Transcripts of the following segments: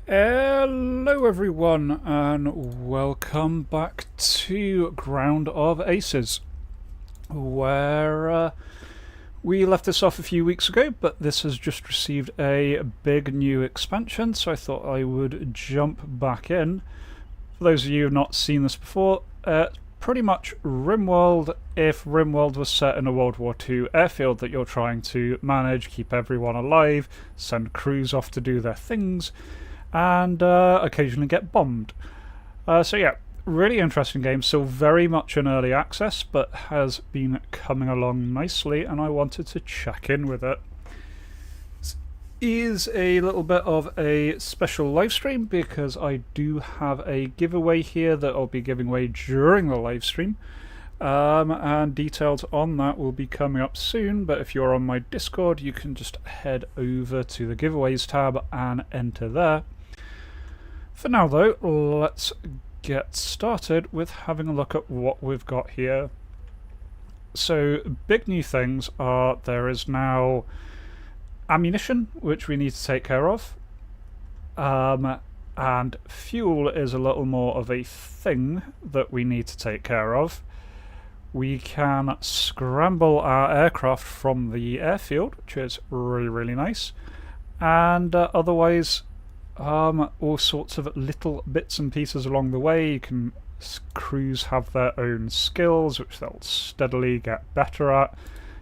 Hello everyone and welcome back to Ground of Aces, where we left this off a few weeks ago, but this has just received a big new expansion, so I thought I would jump back in. For those of you who have not seen this before, pretty much Rimworld if Rimworld was set in a World War II airfield that you're trying to manage, keep everyone alive, send crews off to do their things, and occasionally get bombed. So yeah, really interesting game, still very much in early access, but has been coming along nicely, and I wanted to check in with it. This is a little bit of a special live stream because I do have a giveaway here that I'll be giving away during the live stream. And details on that will be coming up soon, but if you're on my Discord you can just head over to the giveaways tab and enter there. For now though, let's get started with having a look at what we've got here. So big new things are there is now ammunition, which we need to take care of, and fuel is a little more of a thing that we need to take care of. We can scramble our aircraft from the airfield, which is really nice, and otherwise all sorts of little bits and pieces along the way. You can crews have their own skills which they'll steadily get better at.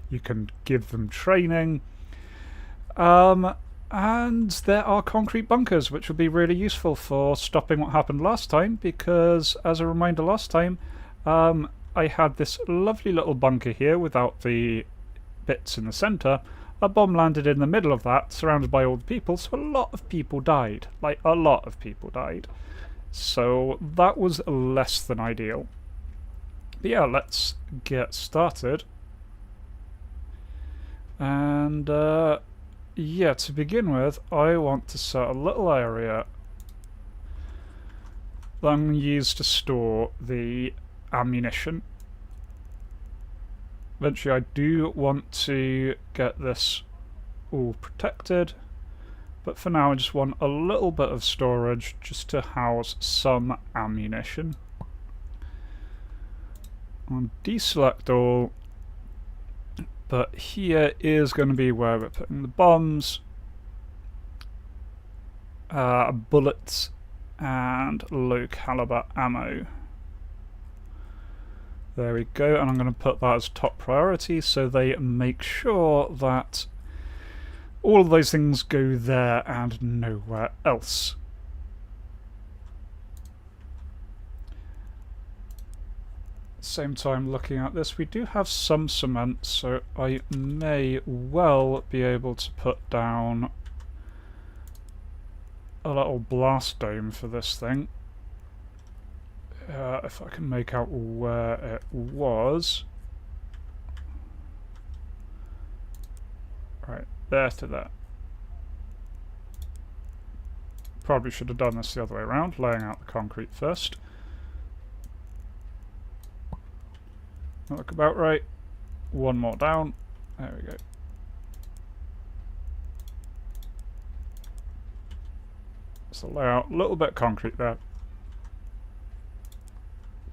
You can give them training, and there are concrete bunkers which will be really useful for stopping what happened last time, because as a reminder, last time I had this lovely little bunker here without the bits in the centre. A bomb landed in the middle of that, surrounded by all the people, so a lot of people died. Like, a lot of people died. So that was less than ideal. But yeah, let's get started. And yeah, to begin with, I want to set a little area that I'm going to use to store the ammunition. Eventually I do want to get this all protected, but for now I just want a little bit of storage just to house some ammunition. I'll deselect all, but here is going to be where we're putting the bombs, bullets and low caliber ammo. There we go, and I'm going to put that as top priority so they make sure that all of those things go there and nowhere else. Same time looking at this, we do have some cement, so I may well be able to put down a little blast dome for this thing. If I can make out where it was. Right, there to there. Probably should have done this the other way around, laying out the concrete first. That look about right. One more down. There we go. So lay out a little bit of concrete there.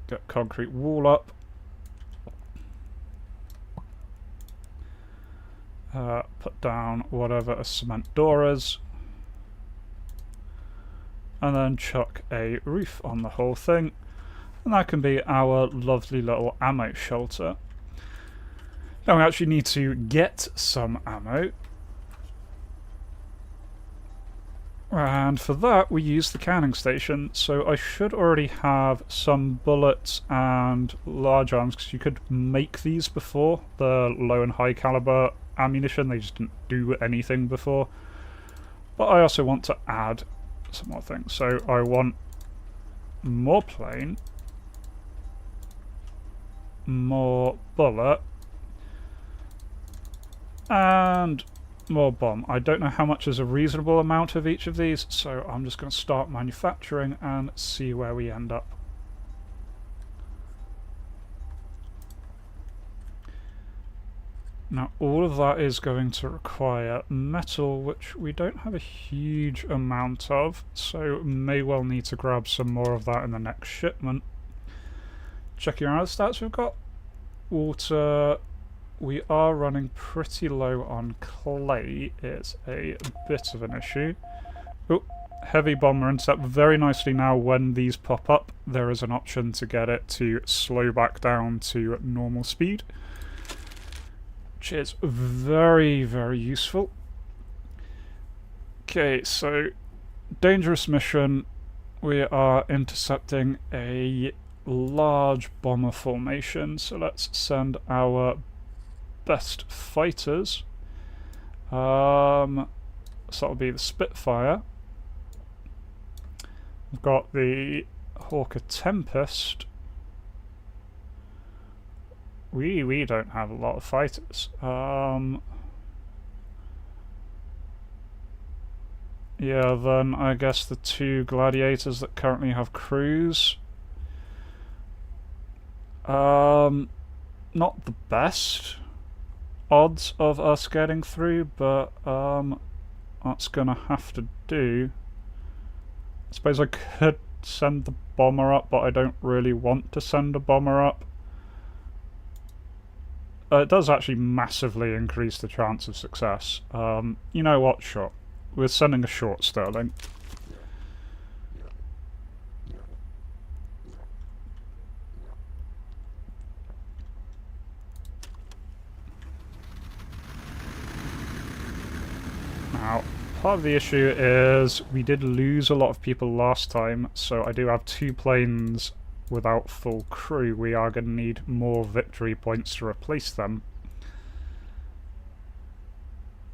Get concrete wall up. Put down whatever a cement door is. And then chuck a roof on the whole thing. And that can be our lovely little ammo shelter. Now we actually need to get some ammo. And for that we use the canning station, so I should already have some bullets and large arms, because you could make these before, the low and high caliber ammunition, they just didn't do anything before. But I also want to add some more things, so I want more plane, more bullet, and more bomb. I don't know how much is a reasonable amount of each of these, so I'm just going to start manufacturing and see where we end up. Now all of that is going to require metal, which we don't have a huge amount of, so may well need to grab some more of that in the next shipment. Checking our other stats, we've got water. We are running pretty low on clay. It's a bit of an issue. Oh, heavy bomber intercept. Very nicely now when these pop up, there is an option to get it to slow back down to normal speed, which is very, very useful. Okay, so dangerous mission. We are intercepting a large bomber formation, so let's send our best fighters. So that'll be the Spitfire. We've got the Hawker Tempest. We don't have a lot of fighters. Yeah, then I guess the two Gladiators that currently have crews. Not the best odds of us getting through, but that's gonna have to do. I suppose I could send the bomber up, but I don't really want to send a bomber up. It does actually massively increase the chance of success. You know what? Sure. We're sending a short Sterling. Now, part of the issue is we did lose a lot of people last time, so I do have 2 planes without full crew. We are going to need more victory points to replace them.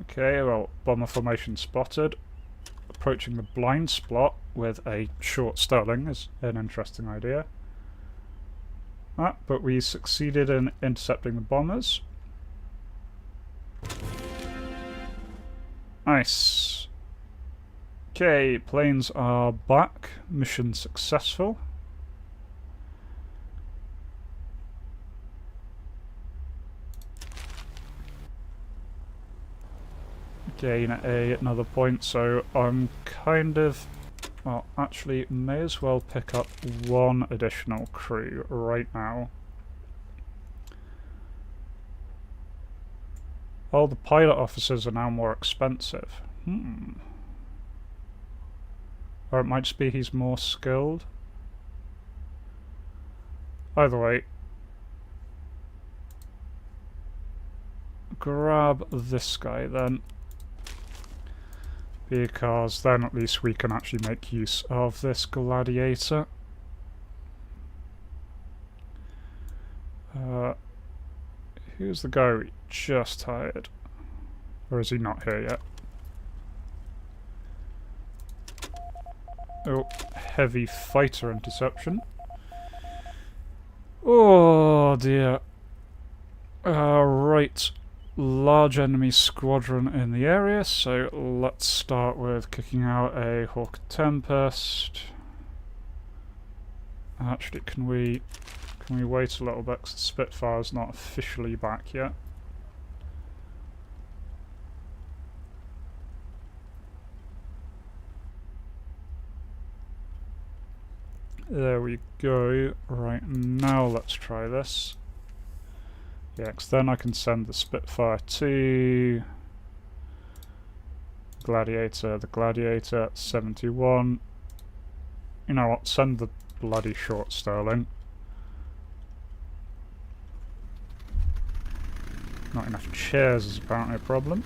Okay, well, bomber formation spotted. Approaching the blind spot with a short Sterling is an interesting idea. But we succeeded in intercepting the bombers. Nice. Okay, planes are back. Mission successful. Gain another point, so I'm kind of... Well, actually, may as well pick up 1 additional crew right now. Oh, the pilot officers are now more expensive. Or it might just be he's more skilled. Either way. Grab this guy then. Because then at least we can actually make use of this Gladiator. Who's the guy we just hired? Or is he not here yet? Oh, heavy fighter interception. Oh dear. Right. Large enemy squadron in the area, so let's start with kicking out a Hawk Tempest. Actually, can we wait a little bit because the Spitfire's not officially back yet? There we go. Right, now let's try this. Yeah, because then I can send the Spitfire to Gladiator, the Gladiator 71. You know what, send the bloody short Sterling. Not enough chairs is apparently a problem.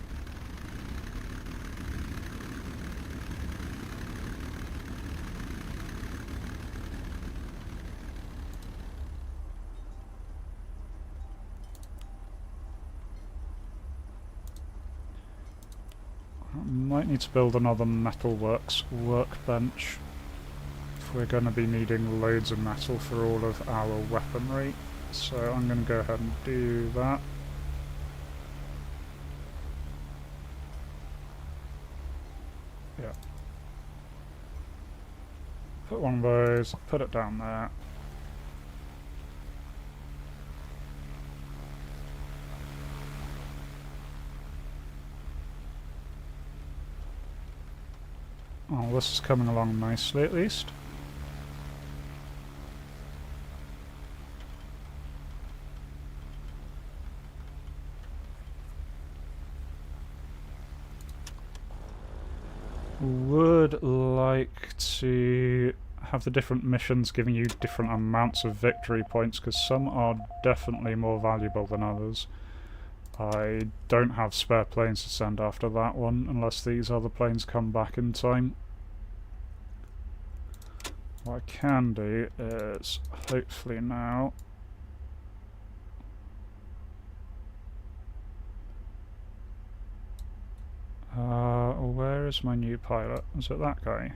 Might need to build another metalworks workbench if we're going to be needing loads of metal for all of our weaponry. So I'm going to go ahead and do that. Yeah. Put one of those, put it down there. Oh, this is coming along nicely at least. Would like to have the different missions giving you different amounts of victory points, because some are definitely more valuable than others. I don't have spare planes to send after that one unless these other planes come back in time. What I can do is hopefully now where is my new pilot? Is it that guy?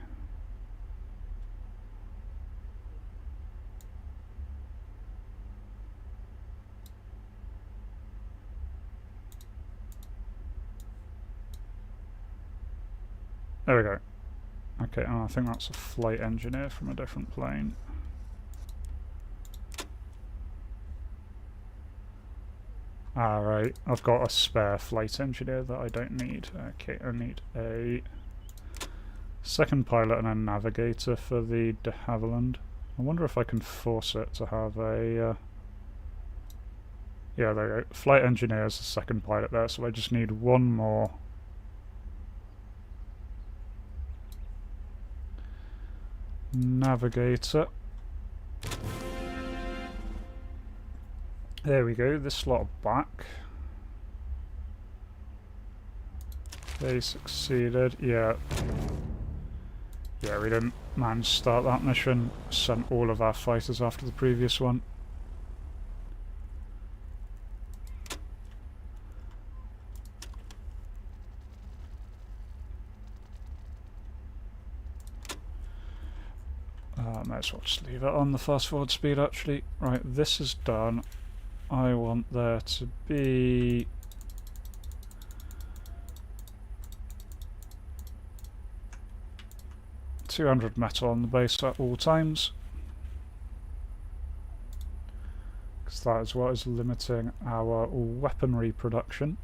There we go. Okay, I think that's a flight engineer from a different plane. Alright, I've got a spare flight engineer that I don't need. Okay, I need a second pilot and a navigator for the de Havilland. I wonder if I can force it to have a... yeah, there we go. Flight engineer is the second pilot there, so I just need one more. Navigator. There we go, this slot back. They succeeded, yeah. Yeah, we didn't manage to start that mission. Sent all of our fighters after the previous one. Might as well just leave it on the fast forward speed actually. Right, this is done. I want there to be... .200 metal on the base at all times, because that is what is limiting our weaponry production.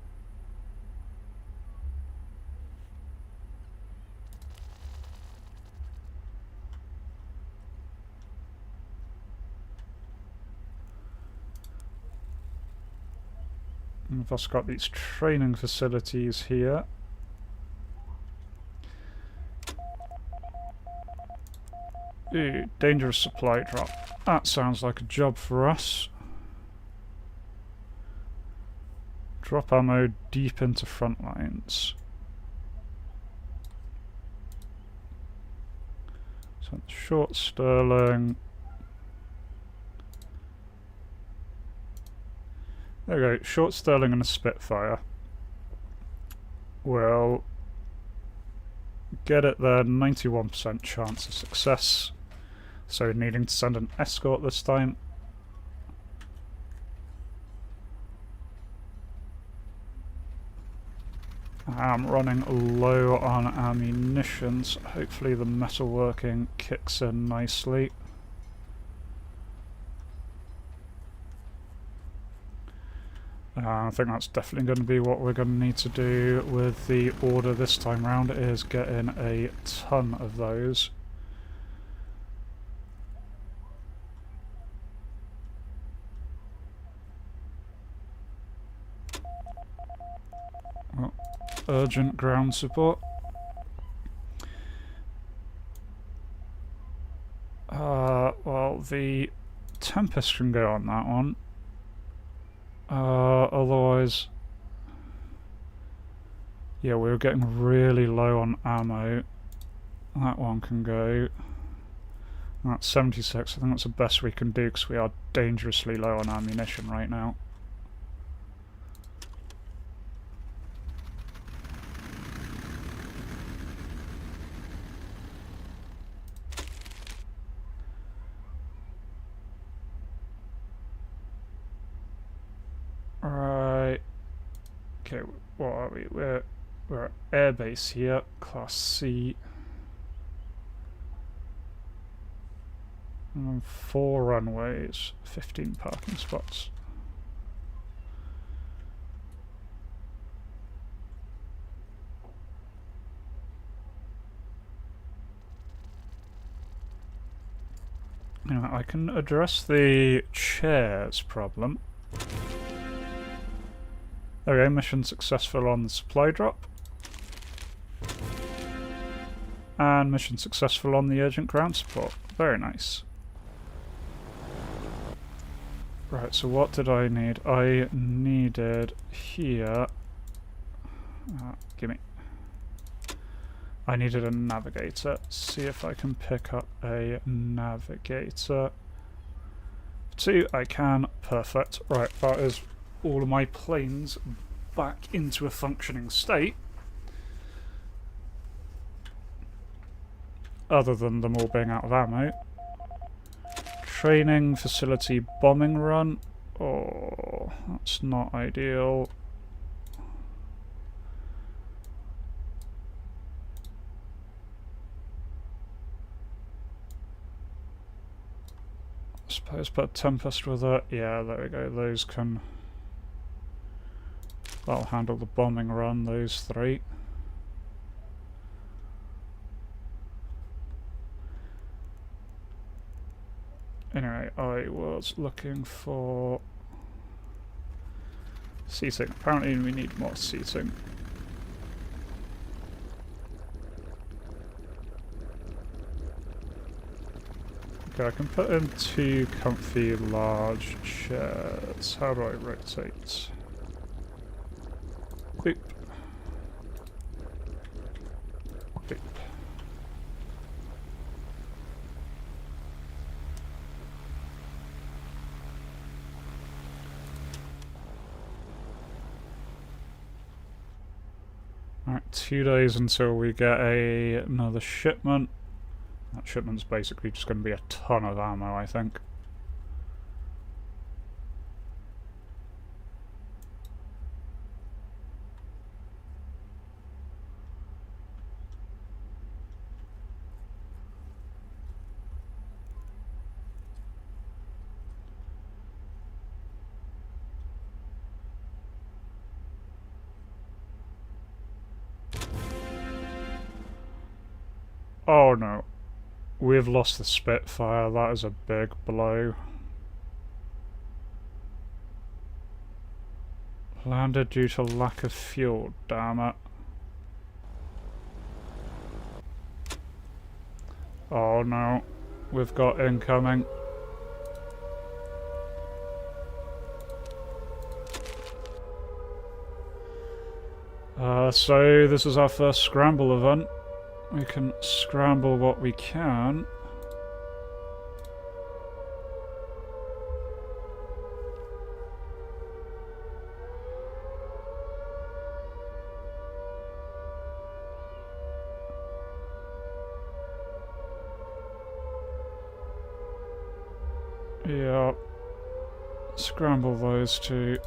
We've also got these training facilities here. Ooh, dangerous supply drop. That sounds like a job for us. Drop ammo deep into front lines. So short Sterling. There we go, short Sterling and a Spitfire. We'll get it there, 91% chance of success. So needing to send an escort this time. I'm running low on ammunition, so hopefully the metalworking kicks in nicely. I think that's definitely going to be what we're going to need to do with the order this time round, is get in a ton of those. Oh, urgent ground support. Well, the Tempest can go on that one. Otherwise, yeah, we were getting really low on ammo. That one can go. That's 76. I think that's the best we can do because we are dangerously low on ammunition right now. Right. Okay, what are we? We're at airbase here, Class C. 4 runways, 15 parking spots. Anyway, I can address the chairs problem. Okay, mission successful on the supply drop. And mission successful on the urgent ground support. Very nice. Right, so what did I need? I needed here... gimme. I needed a navigator. See if I can pick up a navigator. 2, I can. Perfect. Right, that is all of my planes back into a functioning state. Other than them all being out of ammo. Training facility bombing run. Oh, that's not ideal. I suppose put a Tempest with it. Yeah, there we go. Those can... that'll handle the bombing run, those 3. Anyway, I was looking for seating. Apparently we need more seating. Okay, I can put in 2 comfy large chairs. How do I rotate? Boop. Boop. Alright, 2 days until we get another shipment. That shipment's basically just going to be a ton of ammo, I think. Oh no. We've lost the Spitfire, that is a big blow. Landed due to lack of fuel, damn it. Oh no, we've got incoming. So this is our first scramble event. We can scramble what we can. Yeah. Scramble those 2.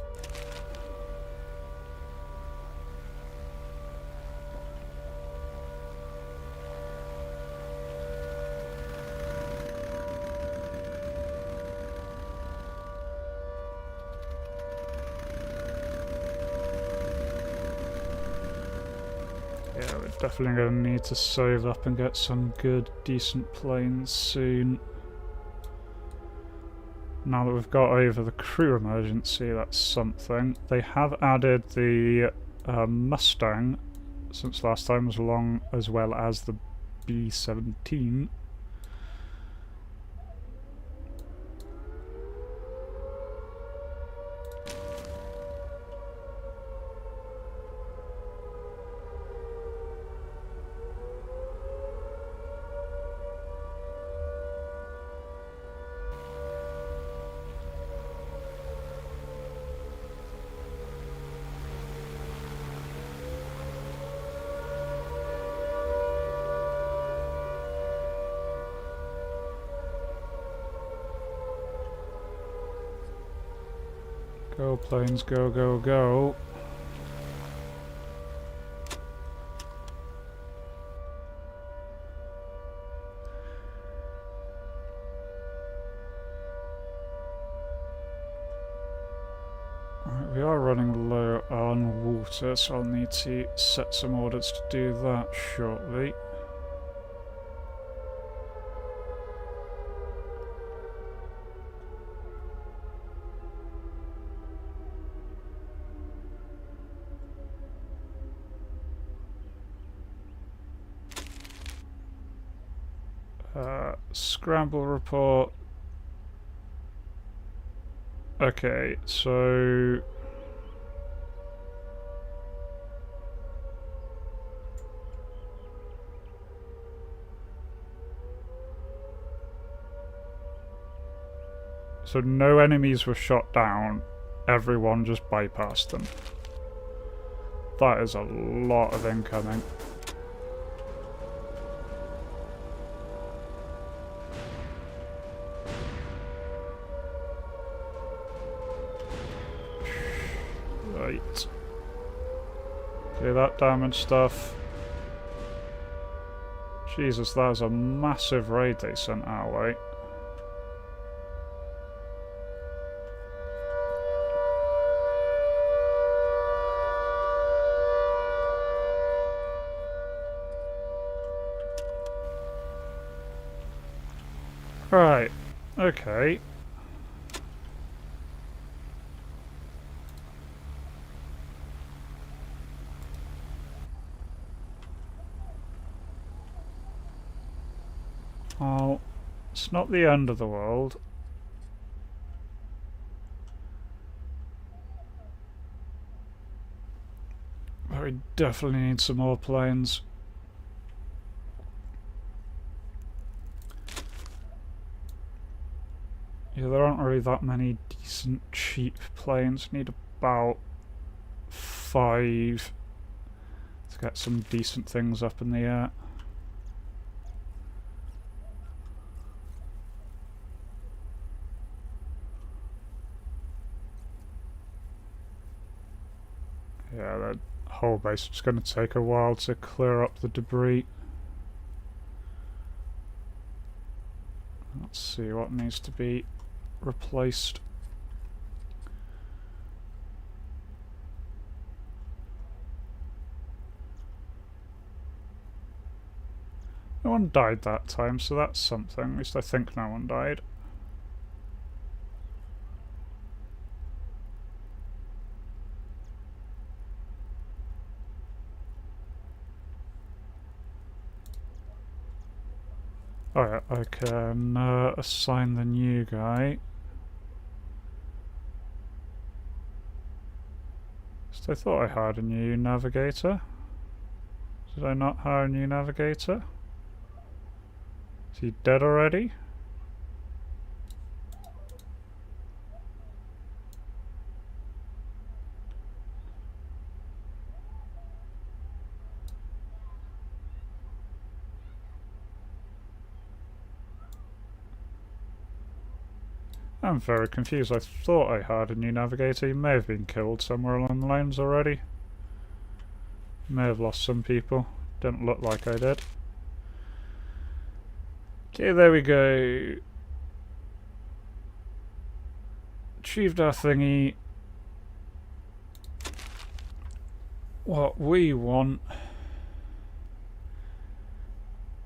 Yeah, we're definitely going to need to save up and get some good, decent planes soon. Now that we've got over the crew emergency, that's something. They have added the Mustang since last time, as well as the B-17. Go planes, go, go, go. Right, we are running low on water, so I'll need to set some orders to do that shortly. Scramble report. Okay, so no enemies were shot down, everyone just bypassed them. That is a lot of incoming. Right. Do that damage stuff. Jesus, that is a massive raid they sent our way. Right, okay. Well, it's not the end of the world. But we definitely need some more planes. Yeah, there aren't really that many decent, cheap planes. Need about 5 to get some decent things up in the air. Yeah, the whole base is going to take a while to clear up the debris. Let's see what needs to be replaced. No one died that time, so that's something. At least I think no one died. Oh yeah, I can assign the new guy. So I thought I hired a new navigator. Did I not hire a new navigator? Is he dead already? I'm very confused. I thought I hired a new navigator. He may have been killed somewhere along the lines already. May have lost some people. Didn't look like I did. Okay, there we go. Achieved our thingy. What we want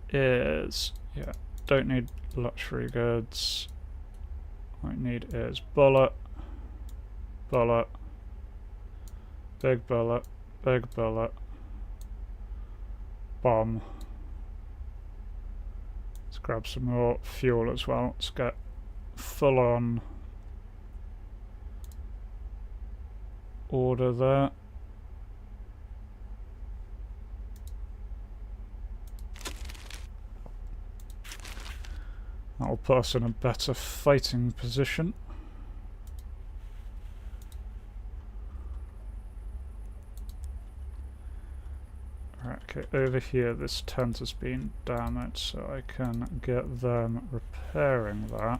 is... yeah, don't need luxury goods. What we need is bullet, bullet, big bullet, big bullet, bomb. Let's grab some more fuel as well. Let's get full on order there. That'll put us in a better fighting position. Right, okay, over here this tent has been damaged, so I can get them repairing that.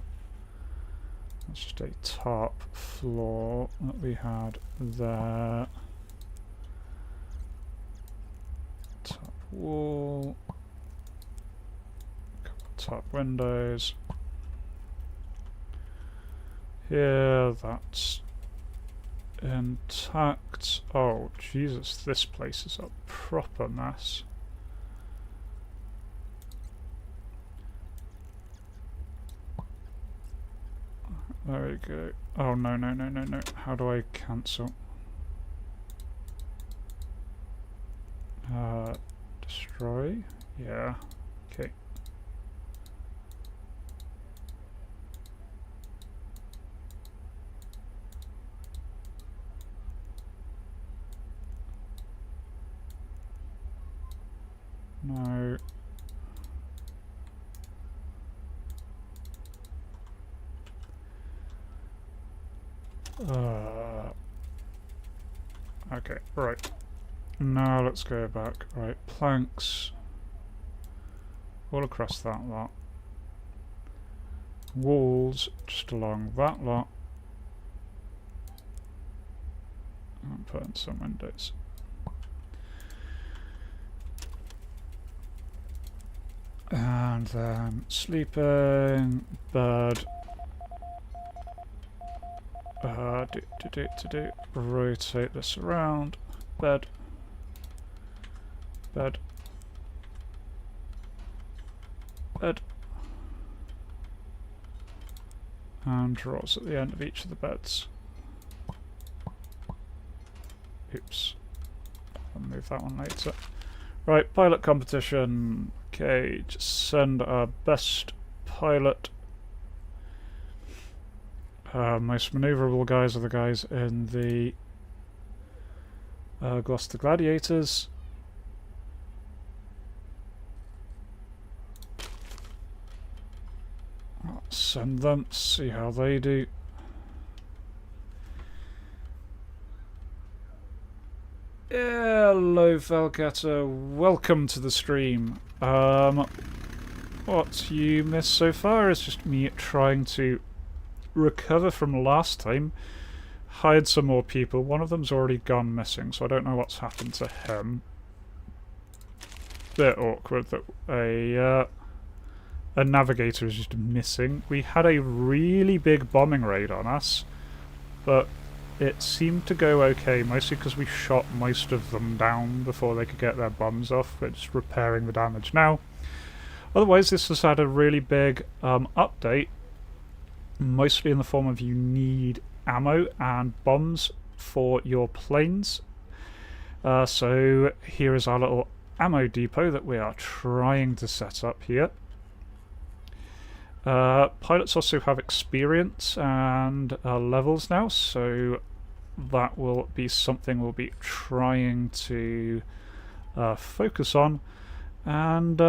That's just a top floor that we had there. Top wall. Top windows. Here, that's intact. Oh, Jesus, this place is a proper mess. There we go. Oh, no, no, no, no, no. How do I cancel? Destroy? Yeah. Okay. Okay, right. Now let's go back. Right, planks. All across that lot. Walls just along that lot. And put in some windows. And then sleeping, bed. Rotate this around. Bed. Bed. Bed. And drawers at the end of each of the beds. Oops. I'll move that one later. Right, pilot competition. Okay, just send our best pilot. Most manoeuvrable guys are the guys in the Gloucester Gladiators. I'll send them, see how they do. Hello Velgetta, welcome to the stream. What you missed so far is just me trying to recover from last time, hide some more people. One of them's already gone missing, so I don't know what's happened to him. Bit awkward that a navigator is just missing. We had a really big bombing raid on us, but it seemed to go okay, mostly because we shot most of them down before they could get their bombs off. We're just repairing the damage now. Otherwise, this has had a really big update, mostly in the form of you need ammo and bombs for your planes. So here is our little ammo depot that we are trying to set up here. Pilots also have experience and levels now, so that will be something we'll be trying to focus on. And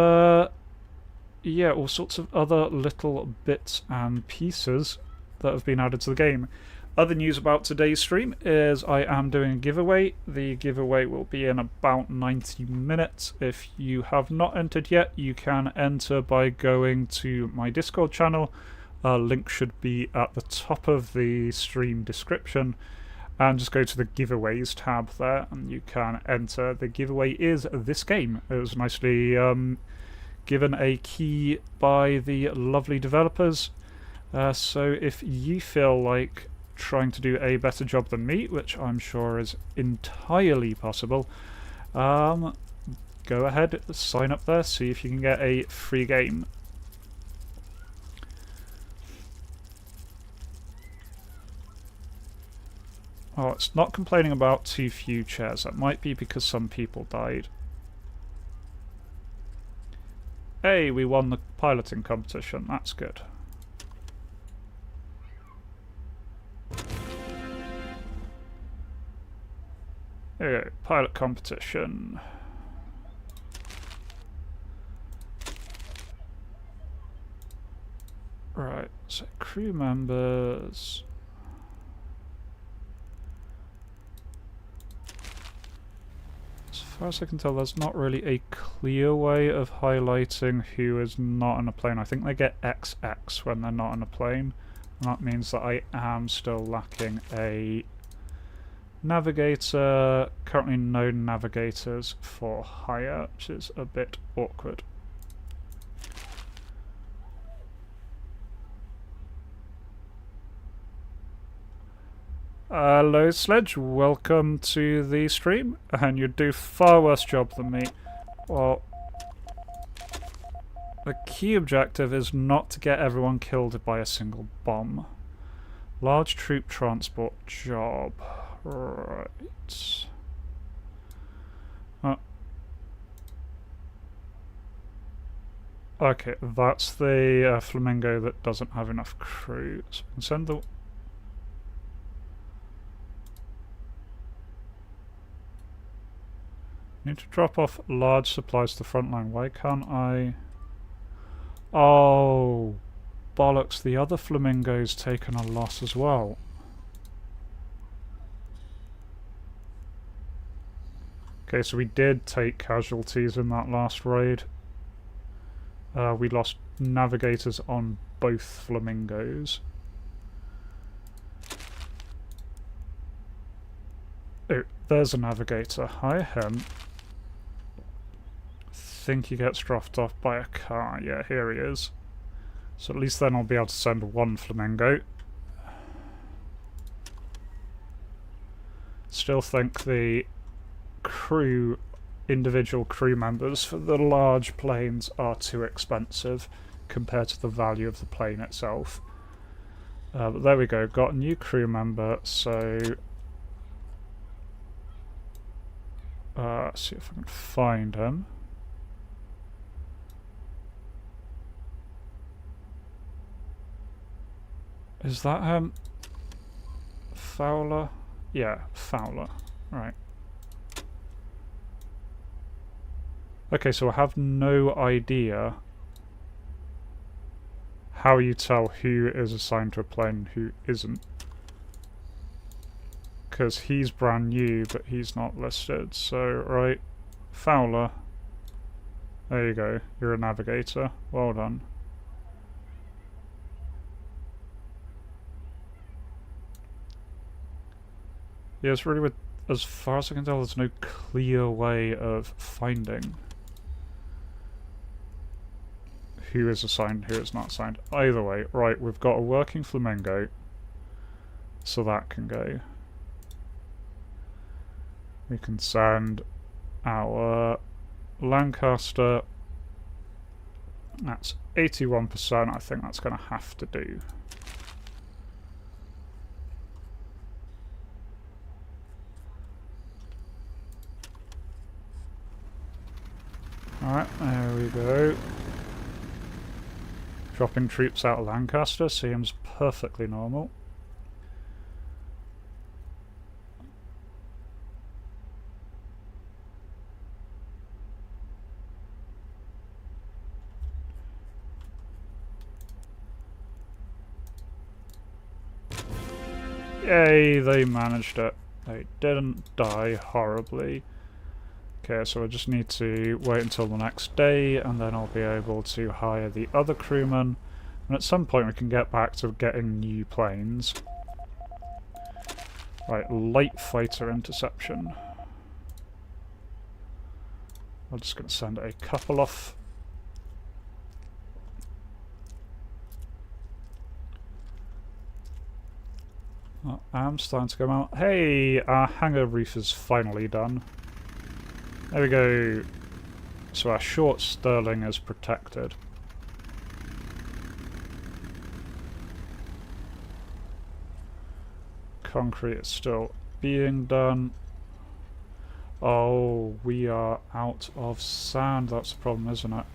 yeah, all sorts of other little bits and pieces that have been added to the game. Other news about today's stream is I am doing a giveaway. The giveaway will be in about 90 minutes. If you have not entered yet, you can enter by going to my Discord channel. Link should be at the top of the stream description. And just go to the giveaways tab there and you can enter. The giveaway is this game. It was nicely given a key by the lovely developers. So if you feel like trying to do a better job than me, which I'm sure is entirely possible, go ahead, sign up there, see if you can get a free game. Oh, it's not complaining about too few chairs. That might be because some people died. Hey, we won the piloting competition. That's good. There we go, pilot competition. Right, so crew members. As far as I can tell, there's not really a clear way of highlighting who is not on a plane. I think they get XX when they're not on a plane. And that means that I am still lacking a navigator. Currently no navigators for hire, which is a bit awkward. Hello Sledge, welcome to the stream, and you do far worse job than me. Well, the key objective is not to get everyone killed by a single bomb. Large troop transport job. Right. Okay, that's the flamingo that doesn't have enough crew. So we can send the... Need to drop off large supplies to the front line. Why can't I... Oh, bollocks, the other flamingo's taken a loss as well. Okay, so we did take casualties in that last raid. We lost navigators on both flamingos. Oh, there's a navigator. Hire him. Think he gets dropped off by a car. Yeah, here he is. So at least then I'll be able to send one flamingo. Still think the individual crew members for the large planes are too expensive compared to the value of the plane itself. But there we go, got a new crew member, so see if I can find him. Is that him? Fowler? Yeah, Fowler. Right. Okay, so I have no idea how you tell who is assigned to a plane and who isn't. Because he's brand new, but he's not listed. So, right, Fowler. There you go, you're a navigator. Well done. Yeah, it's really weird. As far as I can tell, there's no clear way of finding who is assigned, who is not assigned. Either way, right, we've got a working flamingo, so that can go. We can send our Lancaster. That's 81%, I think that's going to have to do. Alright, there we go. Dropping troops out of Lancaster seems perfectly normal. Yay, they managed it. They didn't die horribly. Okay, so I just need to wait until the next day, and then I'll be able to hire the other crewmen, and at some point we can get back to getting new planes. Right, light fighter interception. I'm just going to send a couple off. Oh, I'm starting to come out. Hey, our hangar roof is finally done. There we go. So our short Sterling is protected. Concrete is still being done. Oh, we are out of sand. That's the problem, isn't it?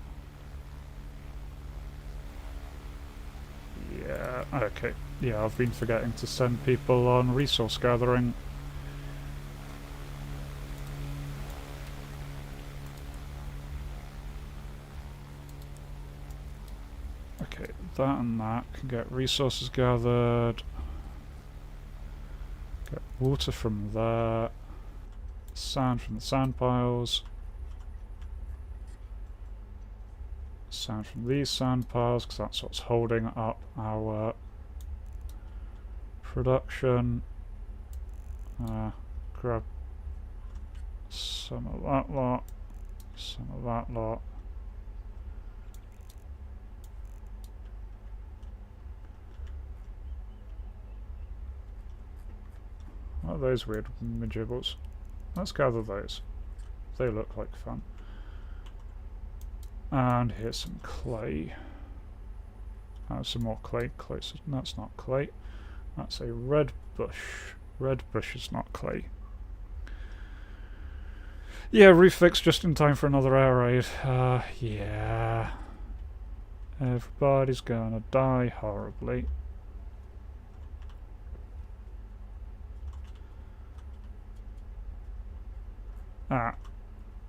Yeah, okay. Yeah, I've been forgetting to send people on resource gathering. Okay, that and that can get resources gathered. Get water from there. Sand from the sand piles. Sand from these sand piles, because that's what's holding up our production. Grab some of that lot. Some of that lot. What are those weird majibbles? Let's gather those. They look like fun. And here's some clay. Some more clay. Closer. That's not clay. That's a red bush. Red bush is not clay. Yeah, roof fix just in time for another air raid. Yeah. Everybody's gonna die horribly.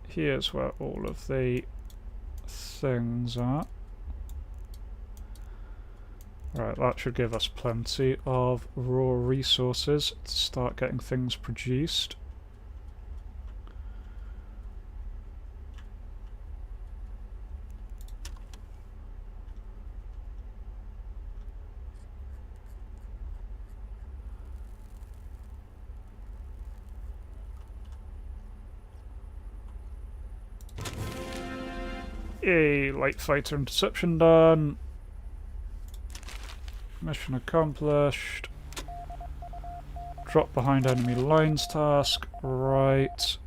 Here's where all of the things are. Right, that should give us plenty of raw resources to start getting things produced. A light fighter interception done. Mission accomplished. Drop behind enemy lines task. Right.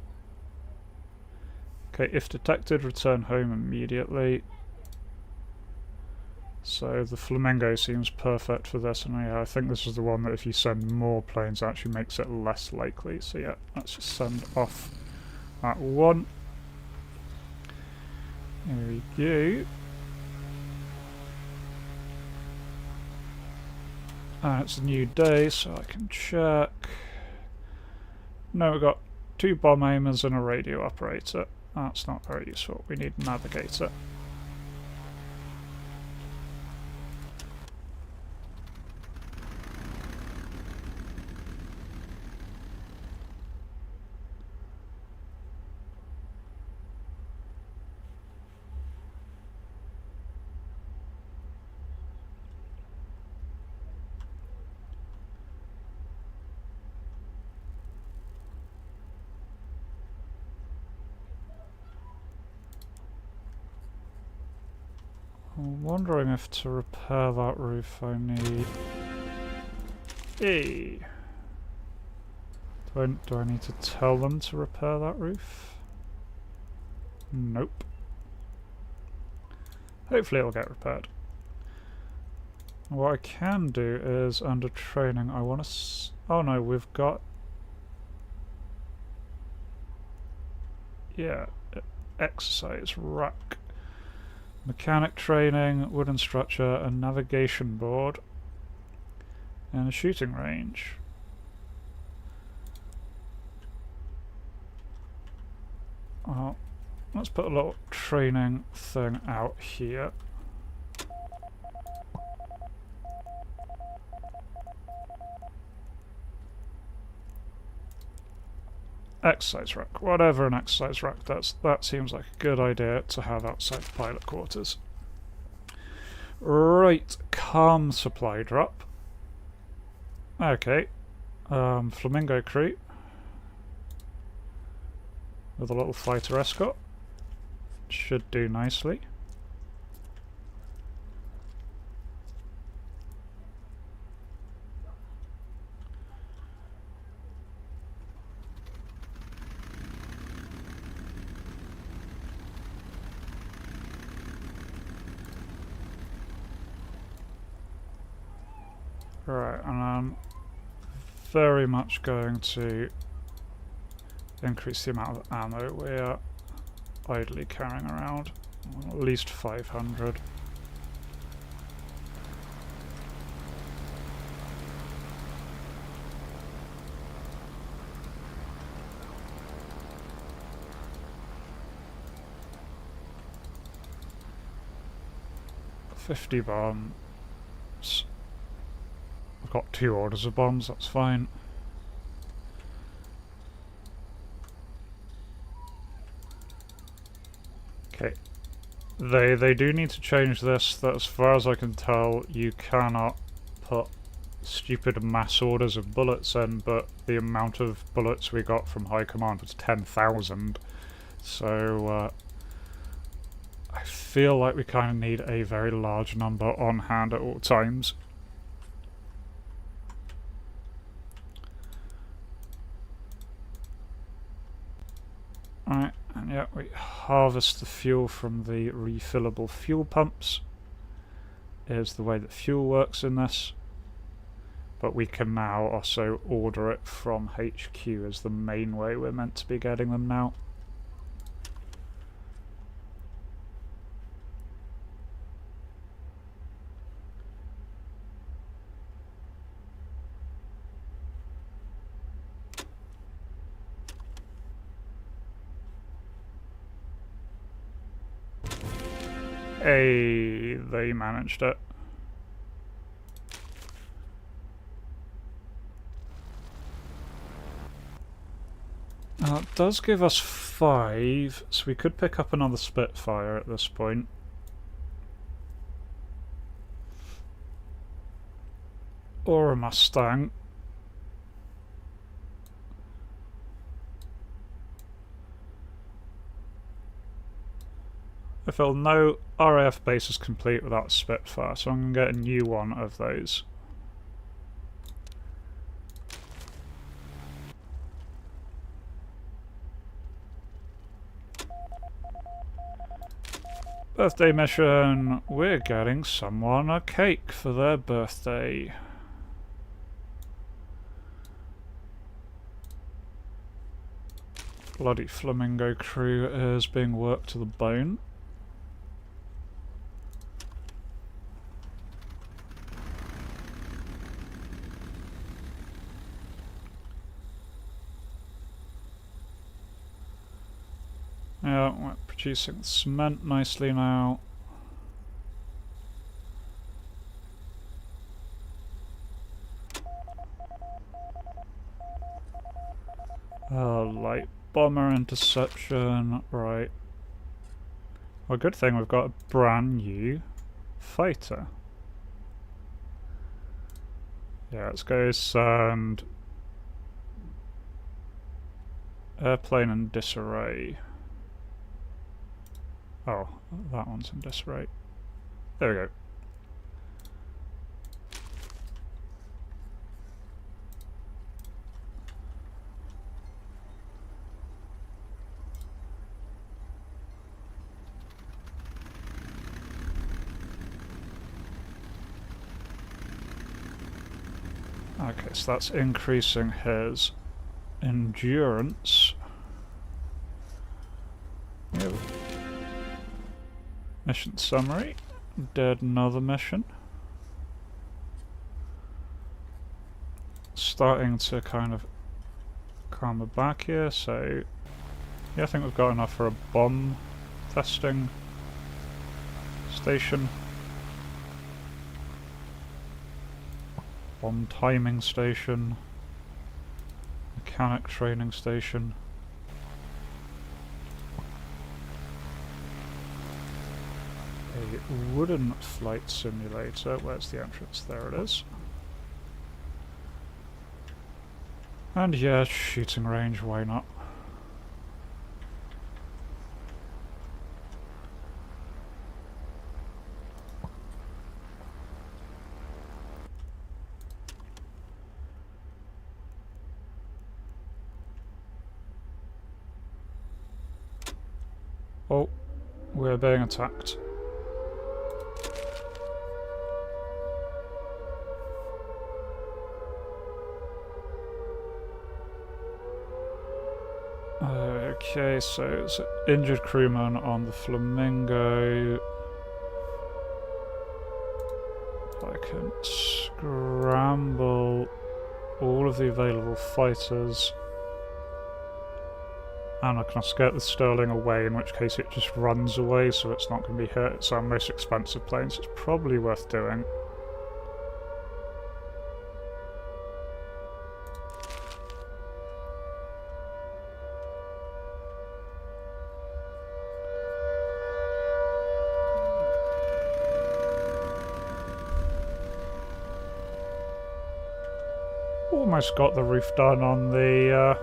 Okay, if detected, return home immediately. So the Flamingo seems perfect for this, and yeah, I think this is the one that if you send more planes actually makes it less likely. So yeah, let's just send off that one. Here we go. And it's a new day, so I can check. No, we've got 2 bomb aimers and a radio operator. That's not very useful. We need a navigator. I'm wondering if to repair that roof I need... Hey! Do I need to tell them to repair that roof? Nope. Hopefully it'll get repaired. What I can do is, under training, I want to... Oh no, we've got... Yeah, exercise rack. Mechanic training, wooden structure, a navigation board, and a shooting range. Well, let's put a little training thing out here. Exercise rack. Whatever an exercise rack does, that seems like a good idea to have outside the pilot quarters. Right, calm supply drop. Okay, Flamingo crew with a little fighter escort. Should do nicely. Right, and I'm very much going to increase the amount of ammo we're idly carrying around. At least 500. $50 bombs. I've got 2 orders of bombs, that's fine. Okay. They do need to change this, that as far as I can tell you cannot put stupid mass orders of bullets in, but the amount of bullets we got from High Command was 10,000. So I feel like we kind of need a very large number on hand at all times. Alright, and yeah, we harvest the fuel from the refillable fuel pumps. Is the way that fuel works in this. But we can now also order it from HQ as the main way we're meant to be getting them now. Hey, they managed it. It does give us 5, so we could pick up another Spitfire at this point. Or a Mustang. Airfield, no RAF base is complete without a Spitfire, so I'm going to get a new one of those. Birthday mission, we're getting someone a cake for their birthday. Bloody flamingo crew is being worked to the bone. Yeah, we're producing cement nicely now. Light bomber interception, right. Well, good thing we've got a brand new fighter. Yeah, let's go send airplane in disarray. Oh, that one's in disarray. There we go. Okay, so that's increasing his endurance. Yep. Mission summary. Did another mission. Starting to kind of calm it back here, so yeah, I think we've got enough for a bomb testing station. Bomb timing station. Mechanic training station. A wooden flight simulator. Where's the entrance? There it is. And yeah, shooting range, why not? Oh, we're being attacked. Okay, so it's an injured crewman on the Flamingo. I can scramble all of the available fighters. And I can also get the Sterling away, in which case it just runs away, so it's not going to be hit. It's our most expensive plane, so it's probably worth doing. Almost got the roof done on the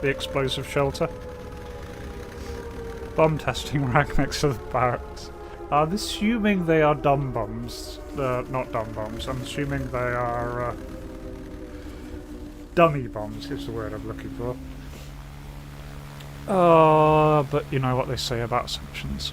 explosive shelter. Bomb testing rack next to the barracks. I'm assuming they are dumb bombs. Not dumb bombs. I'm assuming they are dummy bombs is the word I'm looking for. But you know what they say about assumptions.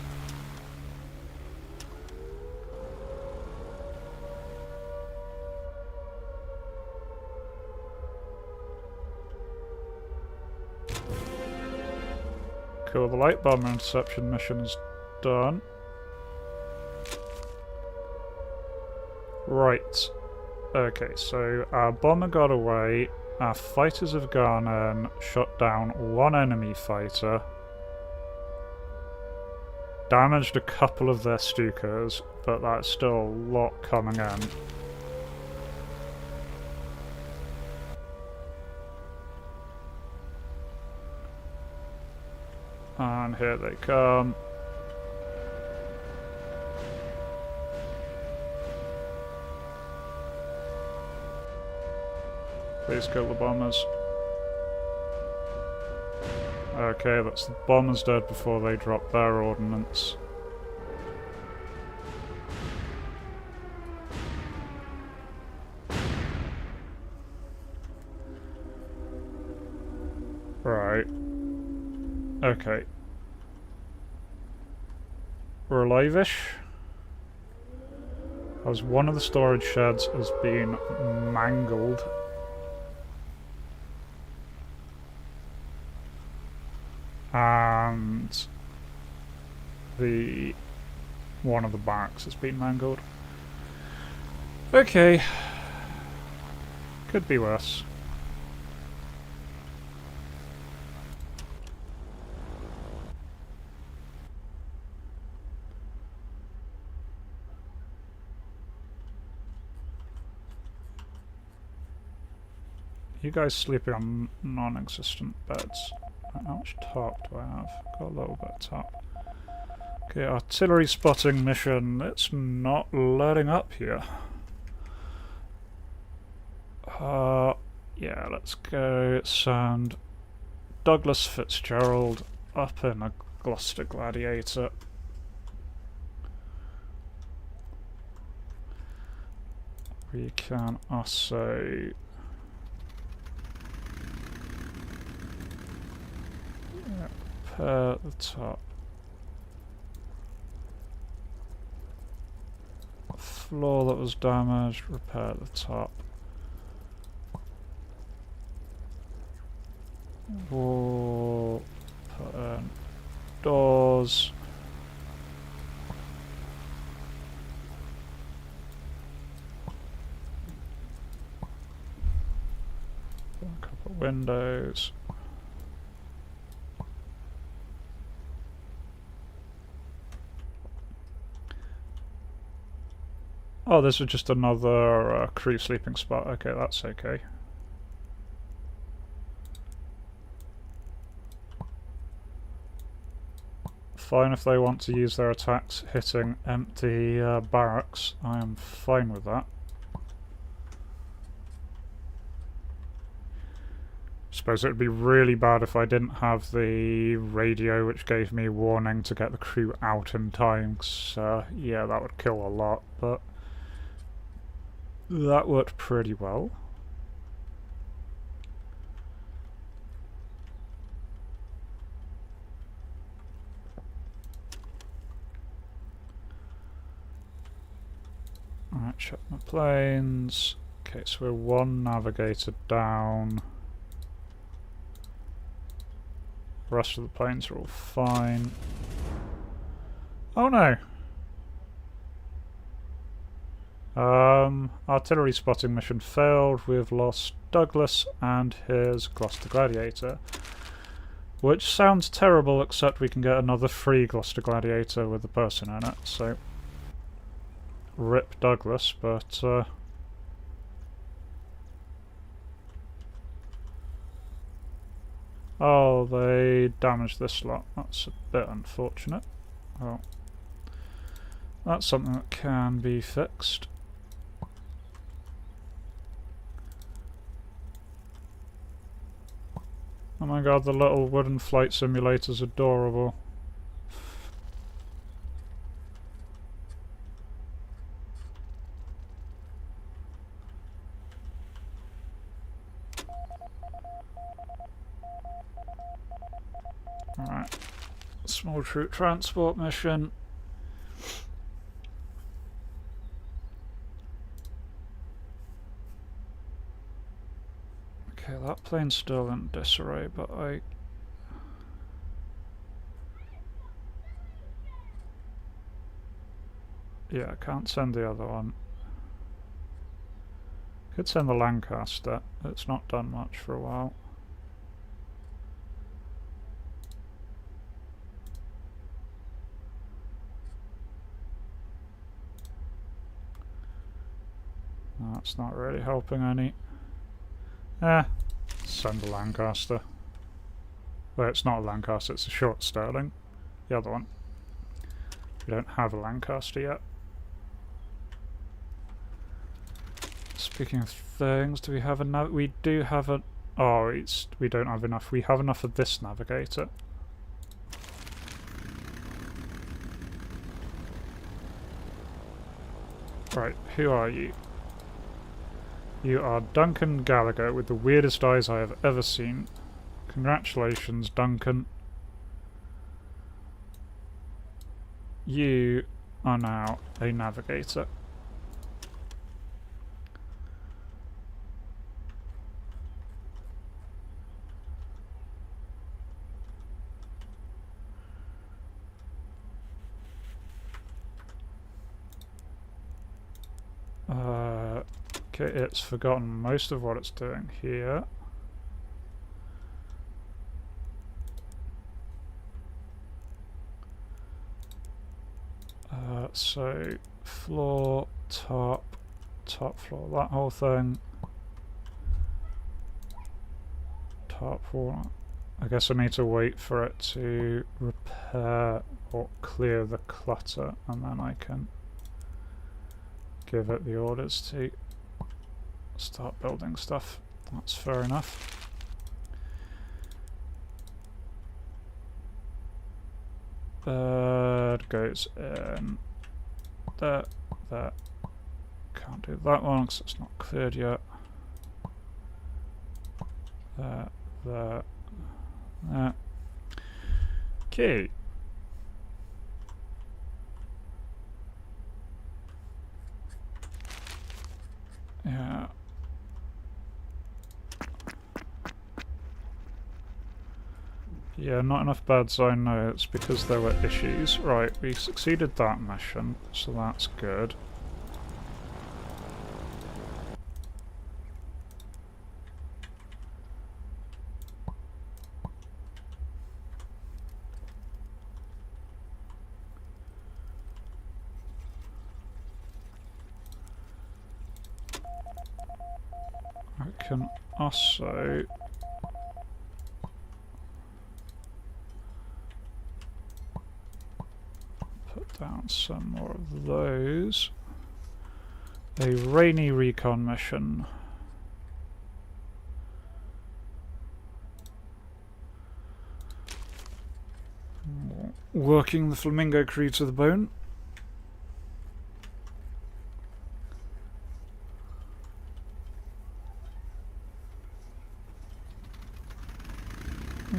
Cool, the light bomber interception mission is done. Right. Okay, so our bomber got away, our fighters have gone in, shot down one enemy fighter, damaged a couple of their Stukas, but that's still a lot coming in. And here they come. Please kill the bombers. Okay, that's the bombers dead before they drop their ordnance. Right. Okay. We're alive-ish. As one of the storage sheds has been mangled. And one of the barracks has been mangled. Okay. Could be worse. You guys sleeping on non-existent beds. How much top do I have? Got a little bit of top. Okay, artillery spotting mission. It's not letting up here. Yeah, let's go send Douglas Fitzgerald up in a Gloucester Gladiator. We can also repair the top. Floor that was damaged, repair the top. Wall, put in doors. A couple of windows. Oh, this is just another crew sleeping spot. Okay, that's okay. Fine if they want to use their attacks hitting empty barracks. I am fine with that. Suppose it would be really bad if I didn't have the radio which gave me warning to get the crew out in time, 'cause yeah, that would kill a lot, but that worked pretty well. Alright, check my planes. Okay, so we're one navigator down. The rest of the planes are all fine. Oh no! Artillery spotting mission failed. We've lost Douglas and his Gloucester Gladiator. Which sounds terrible, except we can get another free Gloucester Gladiator with a person in it, so... Rip Douglas, but... Oh, they damaged this lot. That's a bit unfortunate. Well, that's something that can be fixed. Oh my god, the little wooden flight simulator's adorable. Alright. Small troop transport mission. Okay, that plane's still in disarray, but yeah, I can't send the other one. Could send the Lancaster. It's not done much for a while. That's not really helping any. Send the Lancaster. Well, it's not a Lancaster, it's a short Sterling. The other one. We don't have a Lancaster yet. Speaking of things, do we have a we do have a Oh, we don't have enough. We have enough of this navigator. Right, who are you? You are Duncan Gallagher with the weirdest eyes I have ever seen. Congratulations, Duncan. You are now a navigator. Okay, it's forgotten most of what it's doing here. So floor, top floor, that whole thing. Top floor. I guess I need to wait for it to repair or clear the clutter, and then I can give it the orders to start building stuff. That's fair enough. Bird goes in there, there. Can't do that one because it's not cleared yet. There, there, there. Okay. Yeah. Yeah, not enough beds, I know. It's because there were issues. Right, we succeeded that mission, so that's good. I can also put down some more of those. A rainy recon mission. Working the flamingo crew to the bone.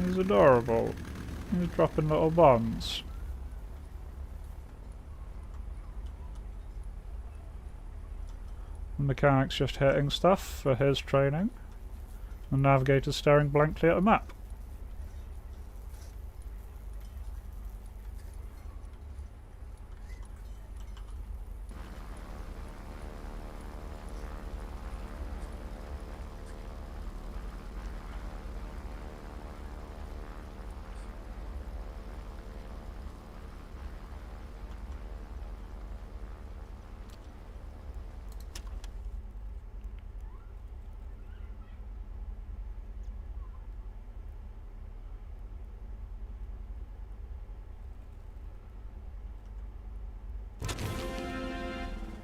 He's adorable. He's dropping little bombs. The mechanic's just hitting stuff for his training. The navigator's staring blankly at a map.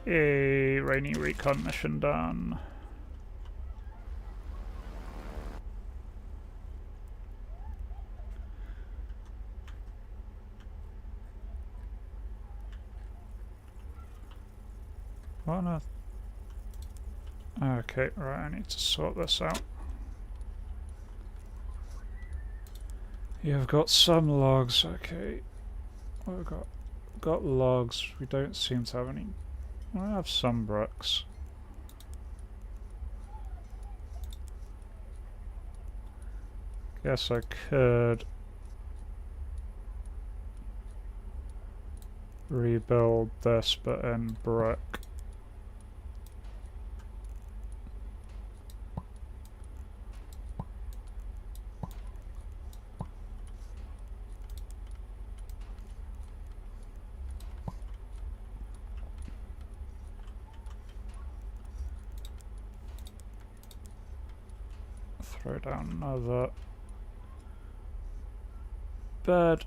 A rainy recon mission done. What on earth? Okay, right, I need to sort this out. You've got some logs, okay. We've got logs, we don't seem to have any. I have some bricks. Guess I could rebuild this but in brick. Throw down another bed.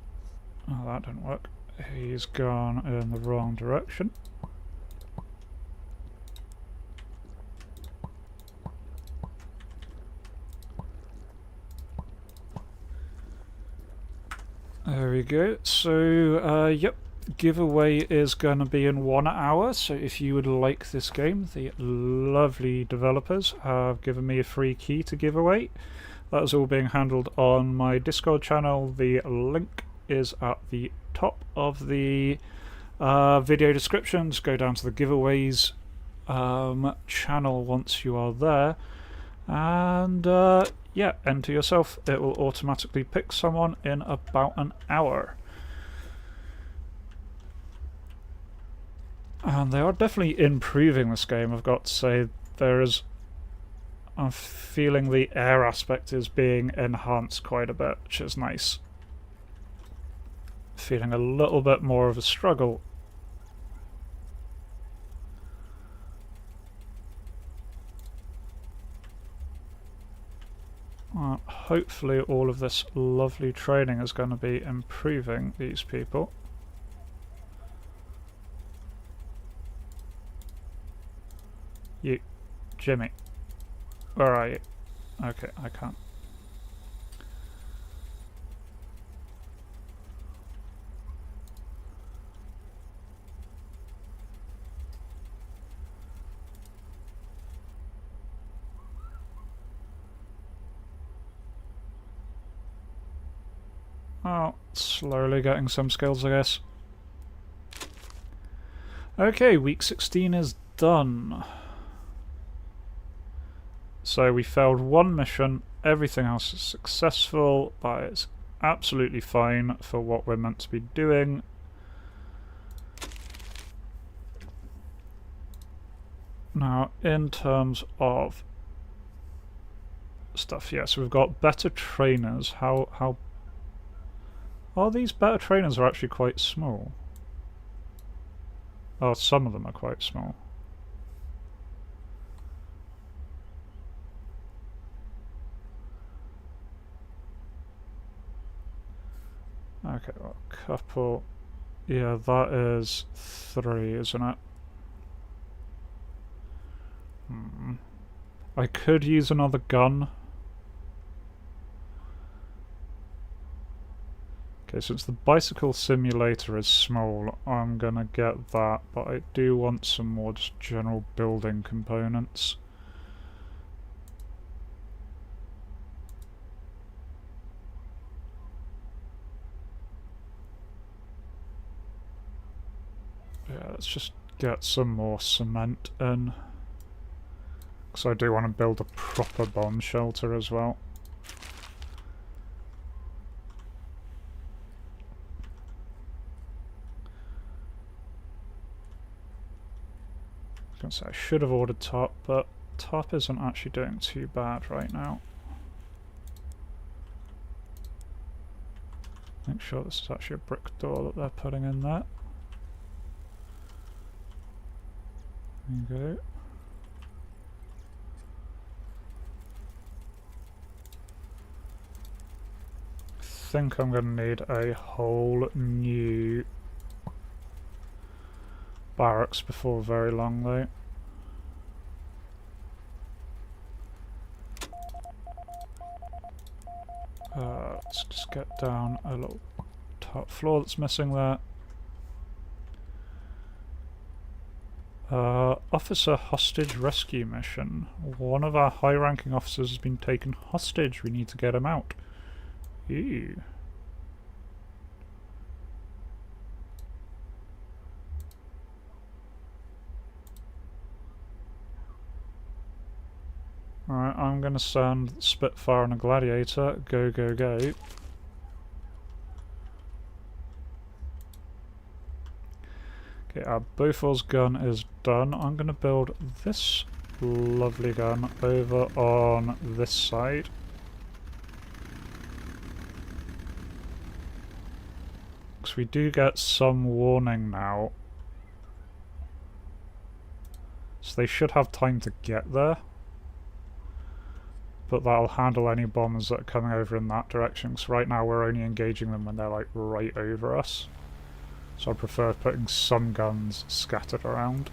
Oh, that didn't work. He's gone in the wrong direction. There we go. So, yep, giveaway is going to be in 1 hour. So if you would like this game, the lovely developers have given me a free key to give away. That is all being handled on my Discord channel. The link is at the top of the video description. Just go down to the giveaways channel once you are there. And yeah, enter yourself. It will automatically pick someone in about an hour. And they are definitely improving this game, I've got to say. I'm feeling the air aspect is being enhanced quite a bit, which is nice. Feeling a little bit more of a struggle. Hopefully all of this lovely training is going to be improving these people. You, Jimmy, where are you? Okay, I can't. Oh, slowly getting some skills, I guess. Okay, week 16 is done. So we failed one mission, everything else is successful, but it's absolutely fine for what we're meant to be doing. Now, in terms of stuff, yes, we've got better trainers. How are these better trainers are actually quite small? Oh, some of them are quite small. Okay, well, couple. Yeah, that is 3, isn't it? I could use another gun. Okay, since the bicycle simulator is small, I'm gonna get that, but I do want some more just general building components. Yeah, let's just get some more cement in. Because I do want to build a proper bomb shelter as well. I was going to say I should have ordered top, but top isn't actually doing too bad right now. Make sure this is actually a brick door that they're putting in there. There you go. I think I'm going to need a whole new barracks before very long though. Let's just get down a little top floor that's missing there. Officer hostage rescue mission. One of our high-ranking officers has been taken hostage. We need to get him out. Ew. Alright, I'm gonna send Spitfire and a Gladiator. Go, go, go. Okay, our Bofors gun is done. I'm going to build this lovely gun over on this side. Because we do get some warning now. So they should have time to get there. But that'll handle any bombers that are coming over in that direction. Because right now we're only engaging them when they're like right over us. So I prefer putting some guns scattered around.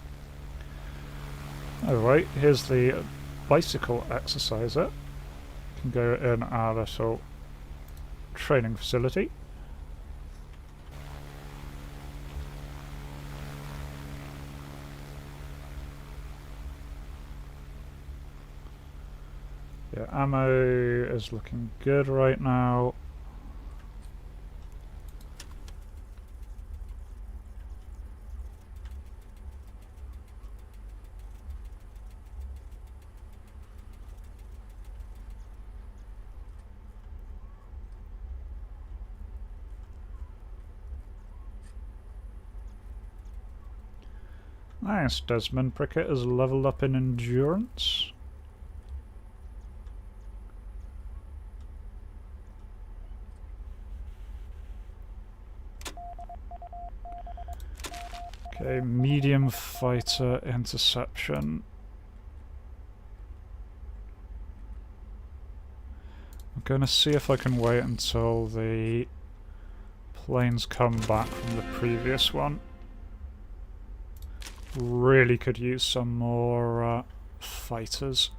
Anyway, here's the bicycle exerciser. You can go in our little training facility. Yeah, ammo is looking good right now. Nice, Desmond Prickett has leveled up in endurance. Okay, medium fighter interception. I'm going to see if I can wait until the planes come back from the previous one. Really could use some more fighters.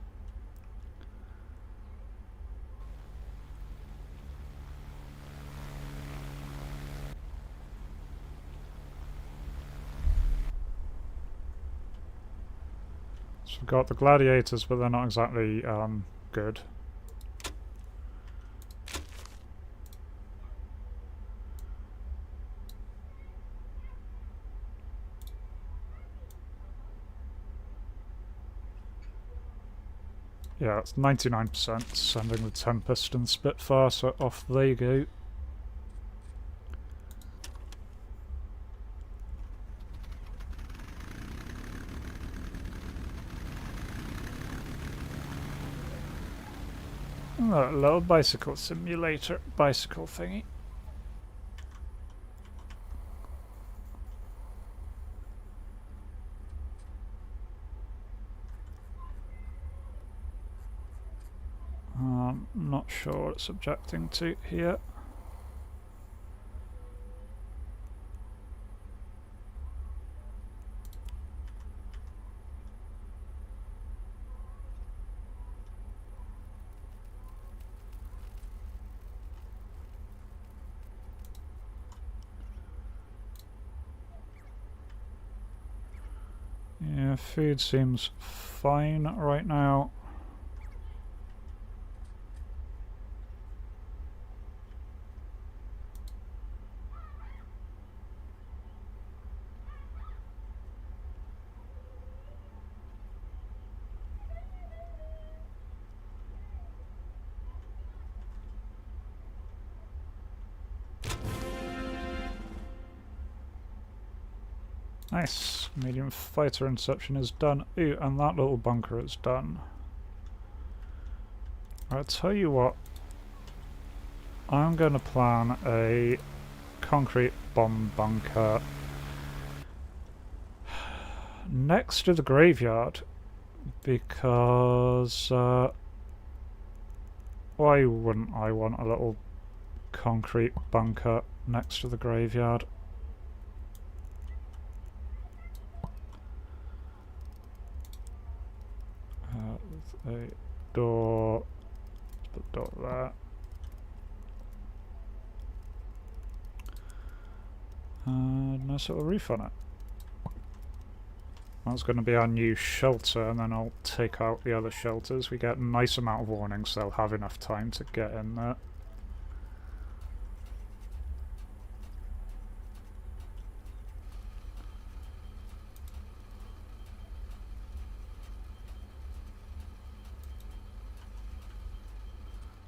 So we've got the gladiators, but they're not exactly good. Yeah, it's 99% sending the Tempest and Spitfire, so off they go. Oh, a little bicycle simulator, bicycle thingy. Not sure what it's objecting to here. Yeah, food seems fine right now. Nice. Medium fighter interception is done. Ooh, and that little bunker is done. I'll tell you what. I'm going to plan a concrete bomb bunker next to the graveyard because why wouldn't I want a little concrete bunker next to the graveyard? A door, put the door there. Nice little roof on it. That's going to be our new shelter, and then I'll take out the other shelters. We get a nice amount of warning, so they'll have enough time to get in there.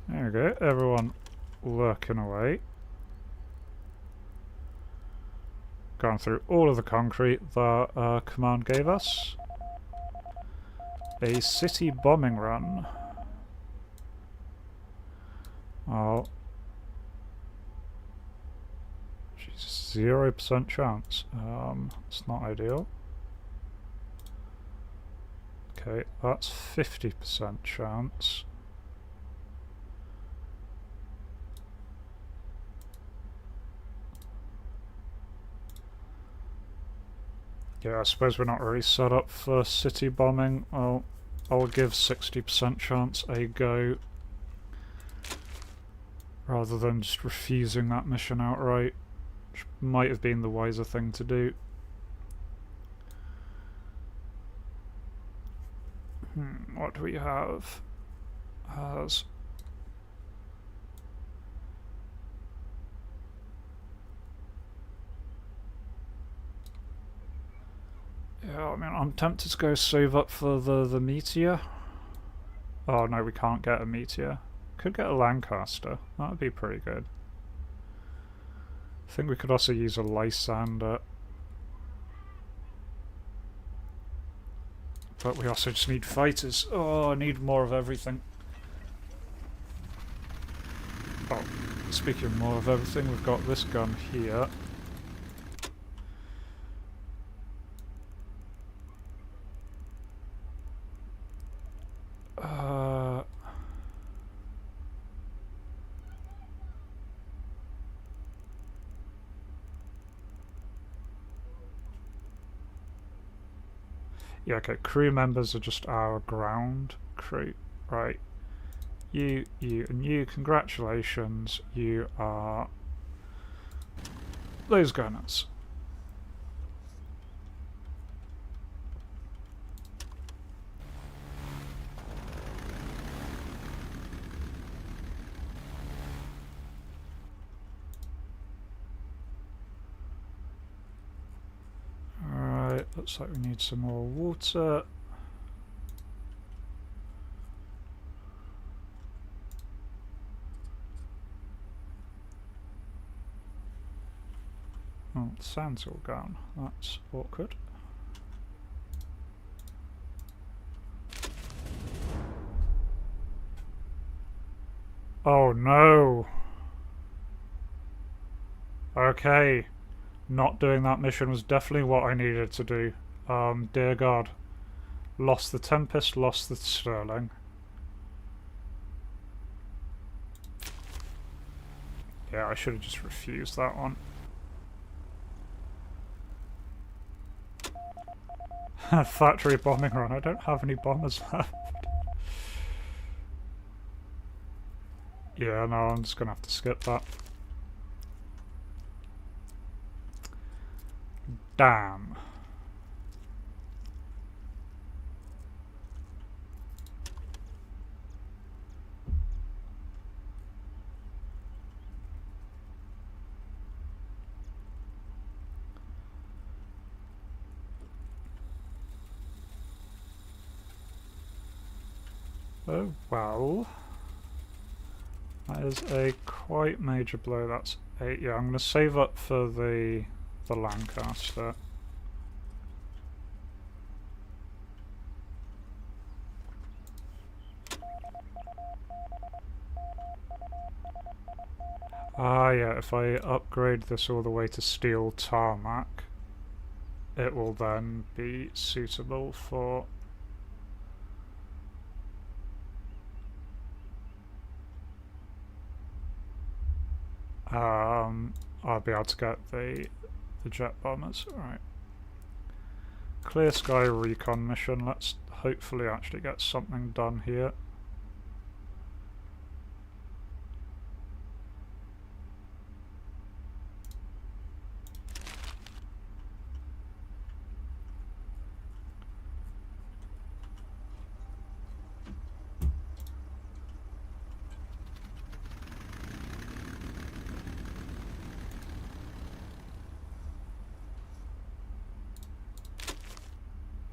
There we go, everyone working away. Going through all of the concrete that command gave us. A city bombing run. Oh. 0% chance. It's not ideal. Okay, that's 50% chance. Yeah, I suppose we're not really set up for city bombing. I'll give 60% chance a go rather than just refusing that mission outright, which might have been the wiser thing to do. What do we have? has. Yeah, I mean, I'm tempted to go save up for the Meteor. Oh no, we can't get a Meteor. Could get a Lancaster. That would be pretty good. I think we could also use a Lysander. But we also just need fighters. Oh, I need more of everything. Oh, speaking of more of everything, we've got this gun here. Yeah, okay, crew members are just our ground crew. Right. You, and you, congratulations. You are those gunners. Alright, looks like we need some more water. Oh, the sound's all gone. That's awkward. Oh no! Okay. Not doing that mission was definitely what I needed to do. Dear God. Lost the Tempest, lost the Sterling. Yeah, I should have just refused that one. Factory bombing run. I don't have any bombers left. Yeah, no, I'm just gonna have to skip that. Damn. Oh, well. That is a quite major blow. That's 8. Yeah, I'm going to save up for the Lancaster. Ah, yeah, if I upgrade this all the way to steel tarmac, it will then be suitable for... I'll be able to get the jet bombers. Alright. Clear sky recon mission. Let's hopefully actually get something done here.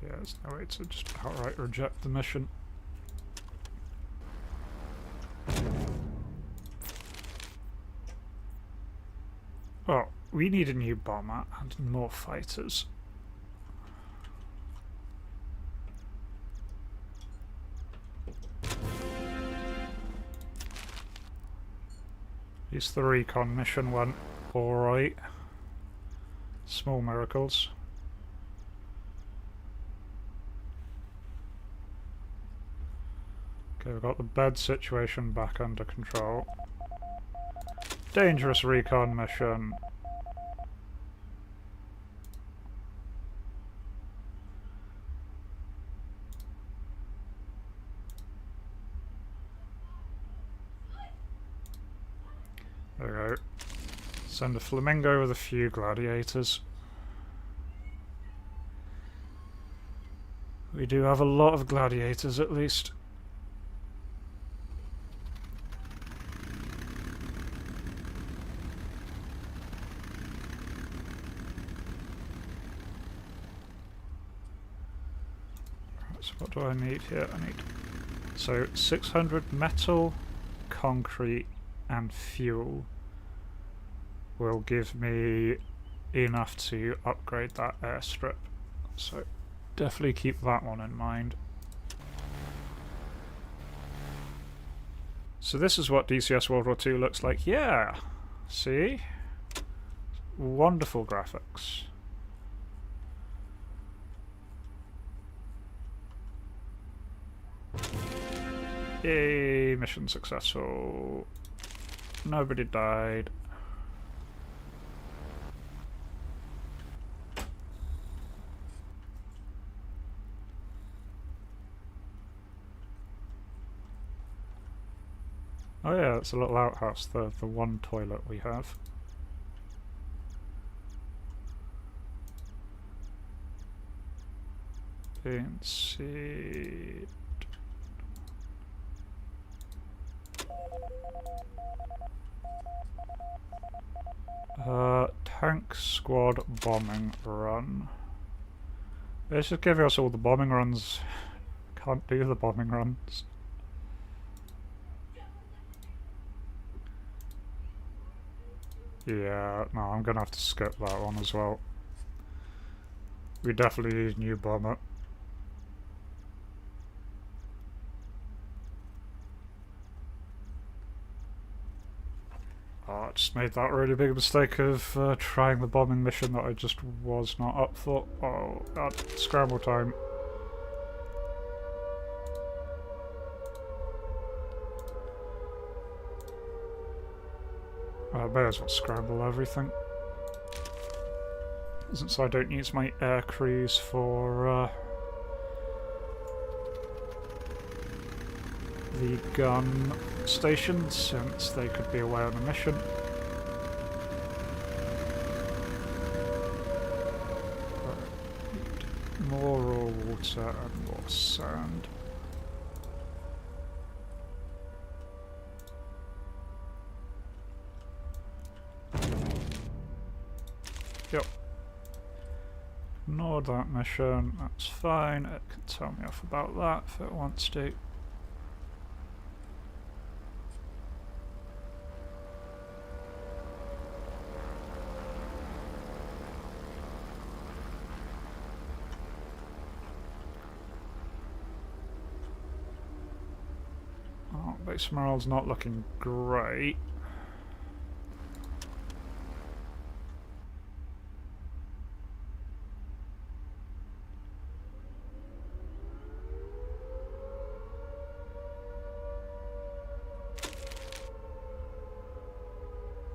Yeah, there's no way to just outright reject the mission. Well, we need a new bomber and more fighters. At least the recon mission went alright. Small miracles. Okay, we've got the bed situation back under control. Dangerous recon mission. There we go. Send a flamingo with a few gladiators. We do have a lot of gladiators at least. So what do I need here? I need 600 metal, concrete and fuel will give me enough to upgrade that airstrip. So definitely keep that one in mind. So this is what DCS World War II looks like. Yeah! See? Wonderful graphics. Yay! Mission successful. Nobody died. Oh yeah, it's a little outhouse, the one toilet we have. Bean seed. Tank squad bombing run. It's just giving us all the bombing runs. Can't do the bombing runs. Yeah, no, I'm gonna have to skip that one as well. We definitely need a new bomber. Oh, I just made that really big mistake of trying the bombing mission that I just was not up for. Oh, God, scramble time. I may as well scramble everything. Since I don't use my air crews for the gun station, since they could be away on a mission. More raw water and more sand. Yep. Ignore that mission, that's fine. It can tell me off about that if it wants to. Oh, base morale's not looking great.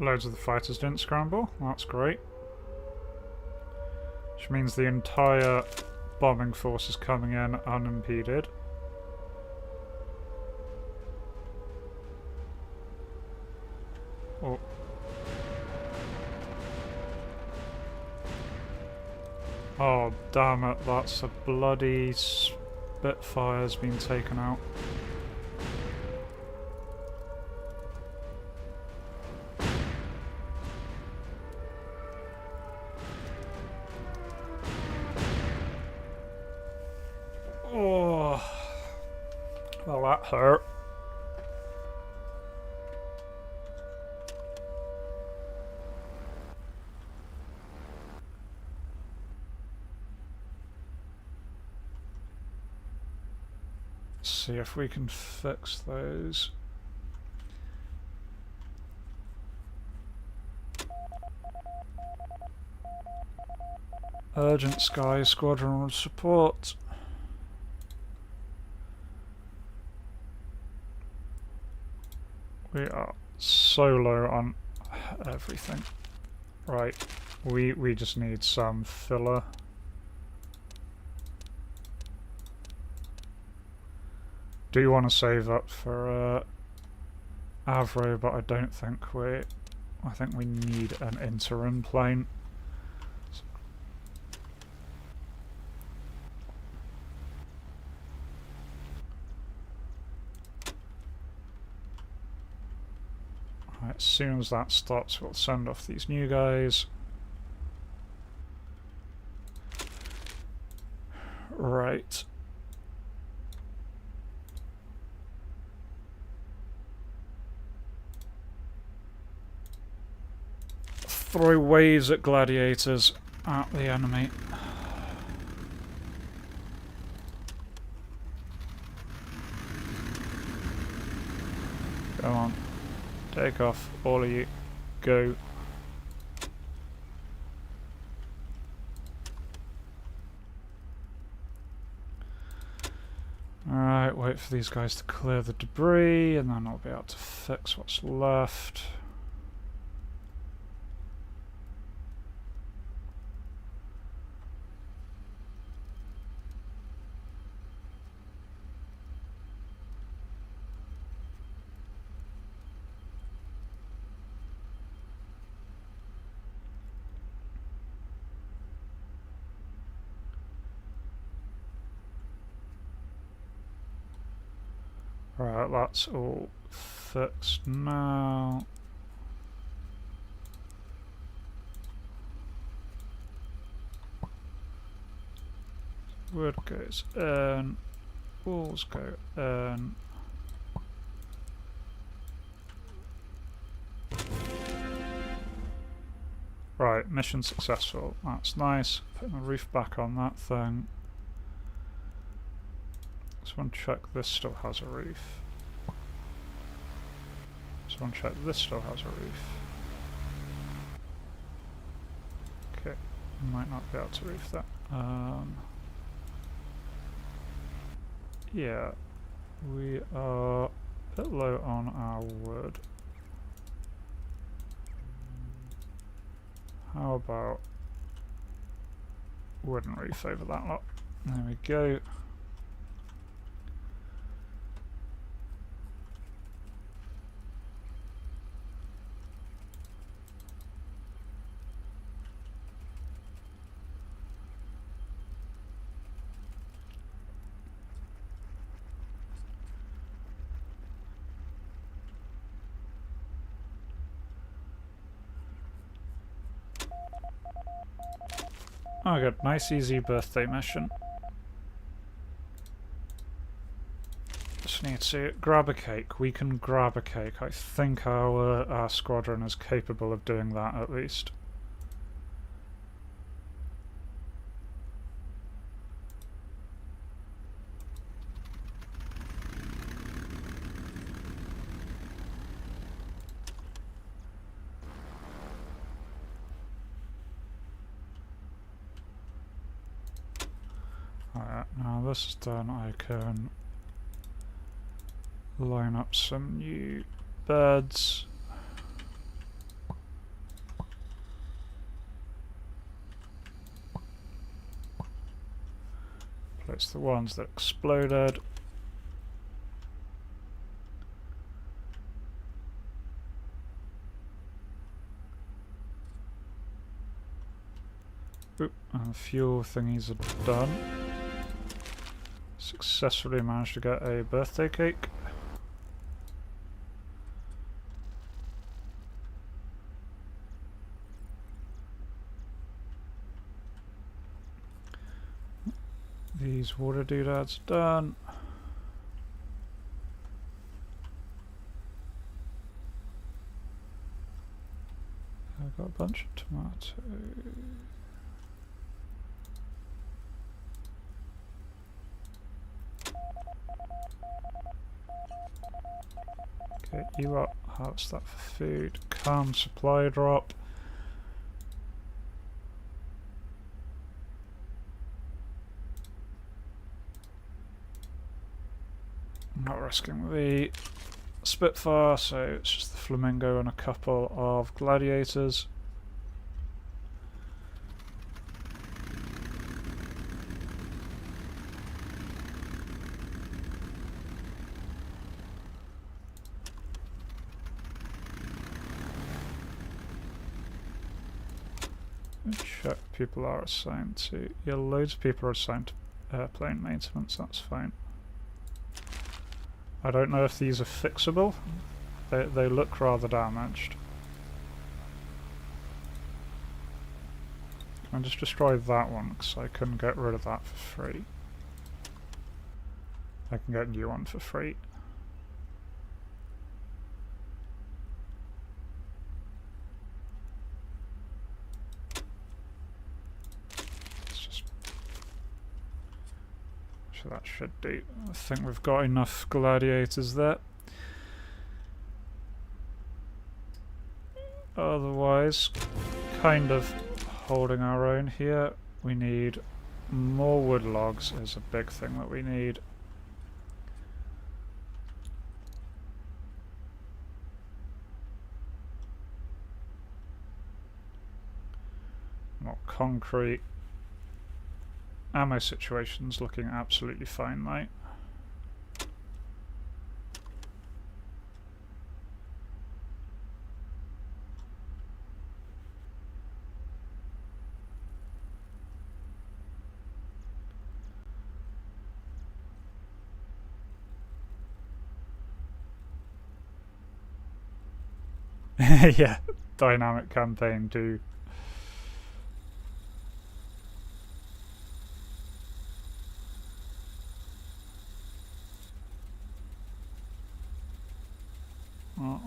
Loads of the fighters didn't scramble, that's great. Which means the entire bombing force is coming in unimpeded. Oh. Oh, damn it, that's a bloody Spitfire's been taken out. Oh, well, that hurt. See if we can fix those. Urgent Sky Squadron support. We are so low on everything. Right, we just need some filler. Do want to save up for Avro, but I don't think I think we need an interim plane. Right, as soon as that stops, we'll send off these new guys. Right. throw waves at gladiators at the enemy. Come on. Take off, all of you. Go. Alright, wait for these guys to clear the debris, and then I'll be able to fix what's left. Right, that's all fixed now. Wood goes in, walls go in. Right, mission successful. That's nice. Putting the roof back on that thing. Just want to check this still has a roof. Just want to check this still has a roof. Okay, might not be able to roof that. Yeah, we are a bit low on our wood. How about wooden roof over that lot? There we go. Oh good, nice easy birthday mission. Just need to grab a cake. We can grab a cake. I think our squadron is capable of doing that at least. Alright, now this is done, I can line up some new beds. Place the ones that exploded. Oop, and the fuel thingies are done. Successfully managed to get a birthday cake. These water doodads done. I've got a bunch of tomatoes. Okay, you lot harvest that for food. Calm supply drop. I'm not risking the Spitfire, so it's just the Flamingo and a couple of gladiators. Check people are assigned to. Yeah, loads of people are assigned to airplane maintenance, that's fine. I don't know if these are fixable. They look rather damaged. Can I just destroy that one because I couldn't get rid of that for free. I can get a new one for free. should do. I think we've got enough gladiators there. Otherwise, kind of holding our own here. We need more wood logs is a big thing that we need. More concrete. Ammo situation's looking absolutely fine, mate. Yeah, dynamic campaign too.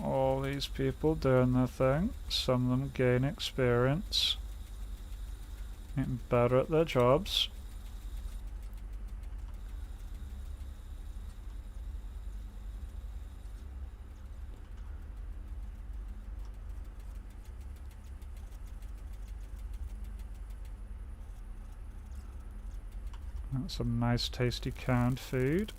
All these people doing their thing. Some of them gain experience, getting better at their jobs. That's some nice tasty canned food.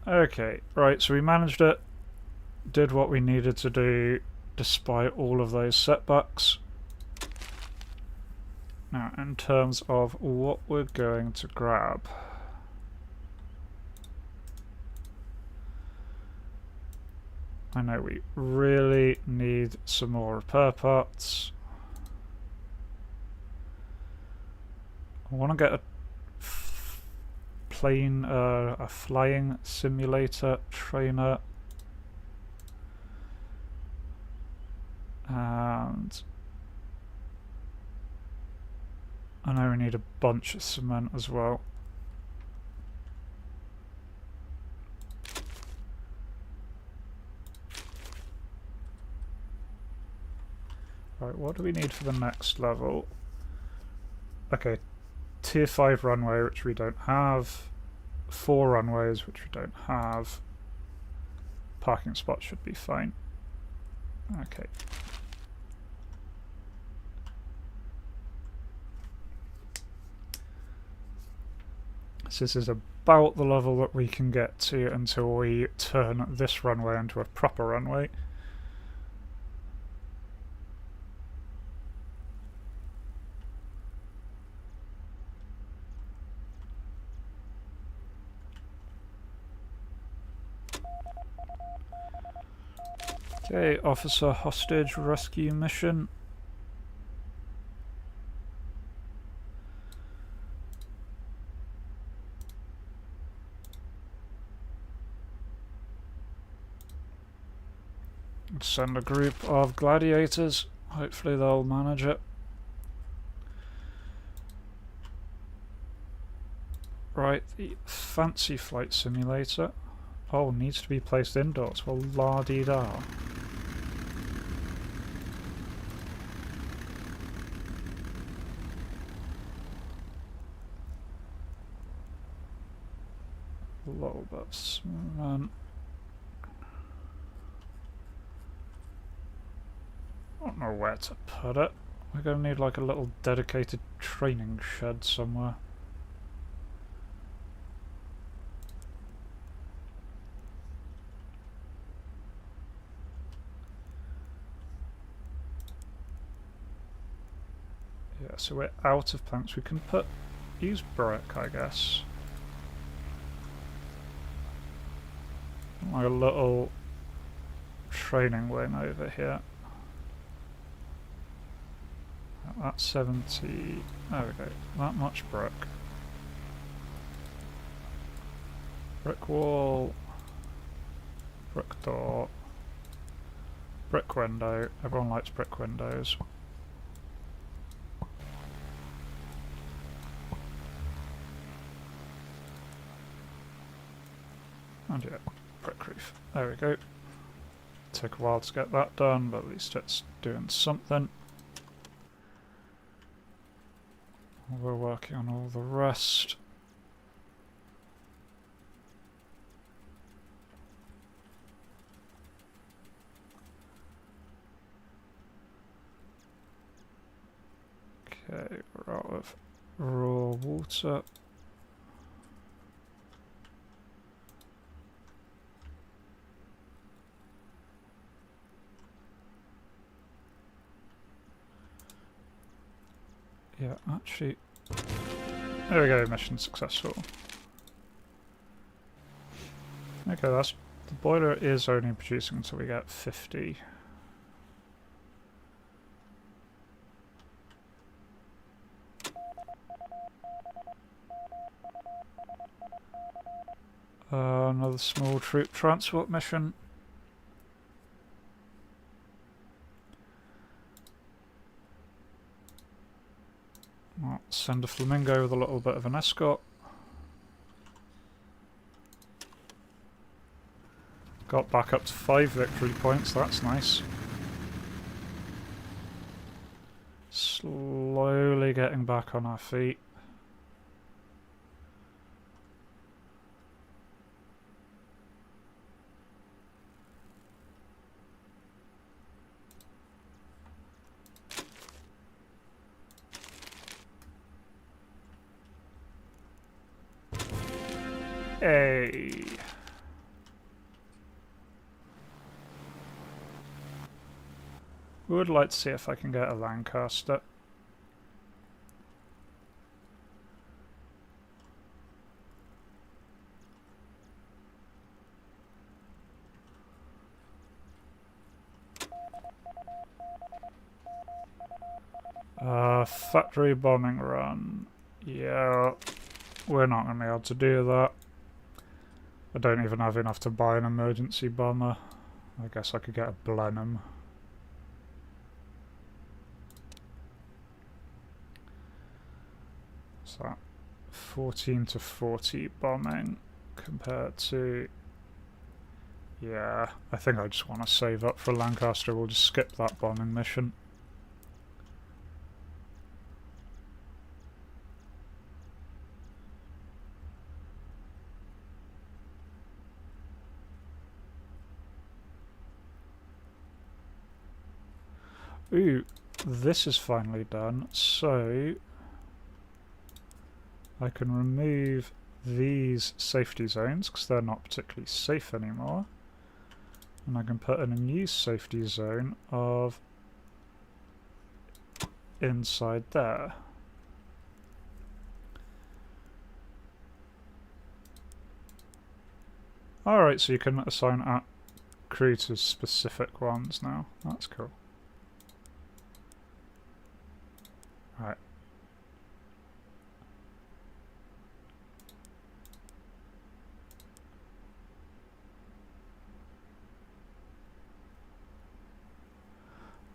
Okay, right, so we managed it, did what we needed to do despite all of those setbacks. Now, in terms of what we're going to grab, I know we really need some more repair parts. I want to get a flying simulator trainer, and I know we need a bunch of cement as well. Right, what do we need for the next level? Okay, tier 5 runway, which we don't have. 4 runways, which we don't have. Parking spot should be fine. Okay. So this is about the level that we can get to until we turn this runway into a proper runway. Okay, officer hostage rescue mission. Send a group of gladiators. Hopefully they'll manage it. Right, the fancy flight simulator. Oh, needs to be placed indoors. Well, la-dee-da. A little bit of cement. I don't know where to put it. We're going to need like a little dedicated training shed somewhere. Yeah, so we're out of planks. We can use brick, I guess. Like a little training wing over here. That's 70. There we go. That much brick. Brick wall. Brick door. Brick window. Everyone likes brick windows. And yeah, brick roof. There we go. take a while to get that done, but at least it's doing something. We're working on all the rest. Okay, we're out of raw water. Yeah, actually, there we go, mission successful. Okay, the boiler is only producing until we get 50. Another small troop transport mission. Well, send a flamingo with a little bit of an escort. Got back up to 5 victory points, that's nice. Slowly getting back on our feet. Hey. Would like to see if I can get a Lancaster. Factory bombing run. Yeah, we're not going to be able to do that. I don't even have enough to buy an emergency bomber. I guess I could get a Blenheim. So that 14 to 40 bombing compared to... Yeah, I think I just want to save up for Lancaster. We'll just skip that bombing mission. Ooh, this is finally done, so I can remove these safety zones because they're not particularly safe anymore, and I can put in a new safety zone of inside there. Alright, so you can assign crew to specific ones now. That's cool. Right.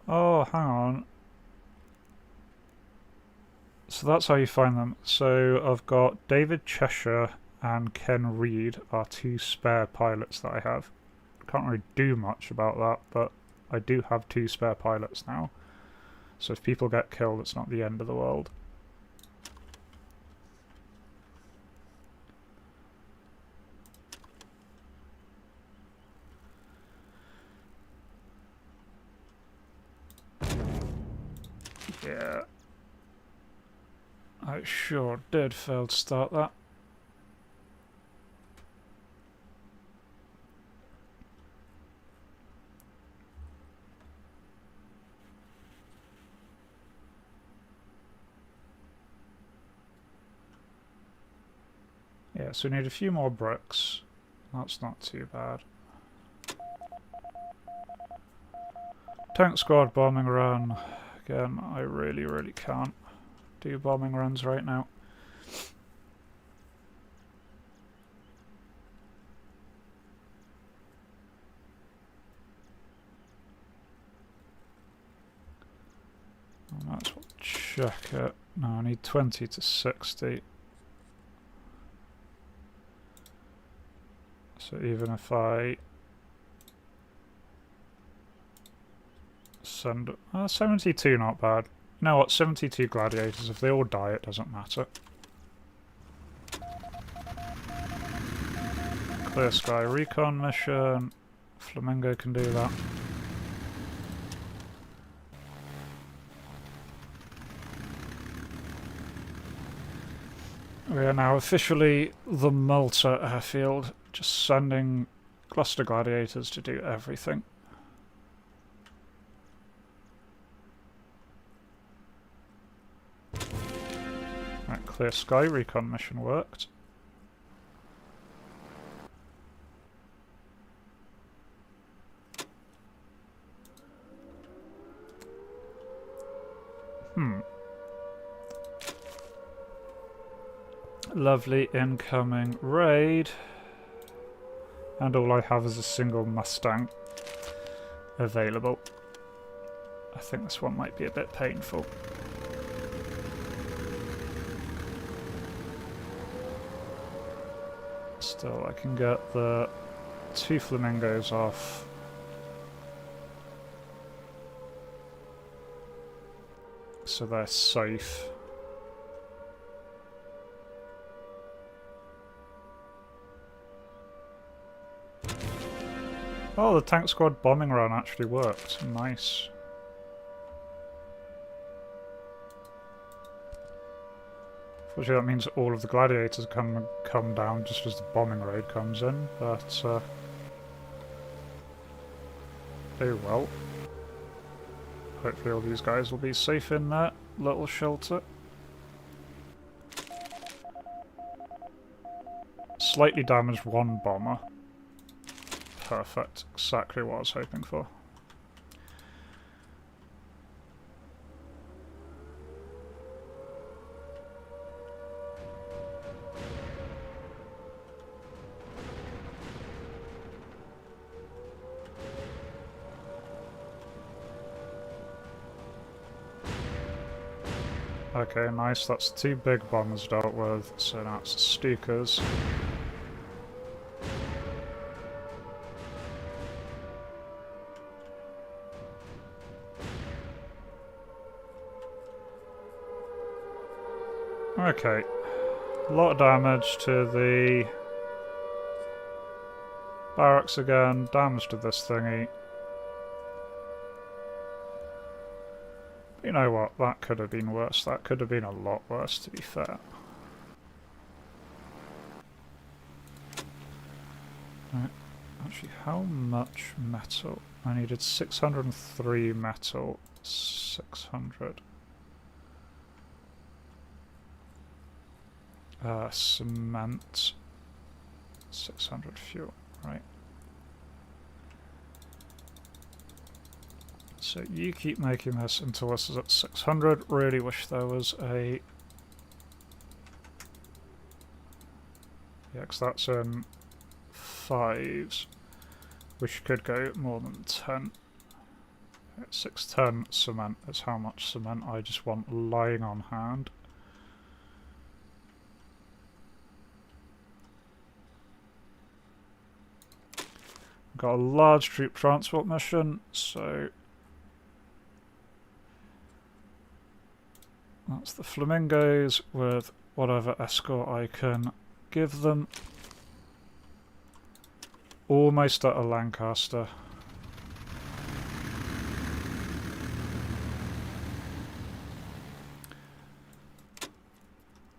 Oh, hang on. So that's how you find them. So I've got David Cheshire and Ken Reed are 2 spare pilots that I have. Can't really do much about that, but I do have 2 spare pilots now. So if people get killed, it's not the end of the world. Yeah. I sure did fail to start that. Yeah, so we need a few more bricks. That's not too bad. Tank squad bombing run. Again, I really can't do bombing runs right now. I might as well check it. No, I need 20 to 60. So even if I Send 72, not bad. You know what? 72 gladiators. If they all die, it doesn't matter. Clear sky recon mission. Flamingo can do that. We are now officially the Malta airfield, just sending Gloucester gladiators to do everything. Right, clear sky recon mission worked. Lovely incoming raid. And all I have is a single Mustang available. I think this one might be a bit painful. Still, I can get the 2 flamingos off. So they're safe. Oh, the tank squad bombing run actually worked. Nice. Fortunately, that means all of the gladiators come down just as the bombing raid comes in, but oh well. Hopefully all these guys will be safe in that little shelter. Slightly damaged 1 bomber. Perfect. Exactly what I was hoping for. Okay, nice. That's 2 big bombers dealt with, so now it's the Stukas. Okay, a lot of damage to the barracks again, damage to this thingy. You know what, that could have been worse, that could have been a lot worse to be fair. Right. Actually, how much metal? I needed 603 metal, 600. Cement, 600 fuel, right. So you keep making this until this is at 600. Really wish there was a... Yeah, because that's in 5s, which could go more than 10. 610 cement is how much cement I just want lying on hand. Got a large troop transport mission, so that's the flamingos with whatever escort I can give them. Almost at a Lancaster.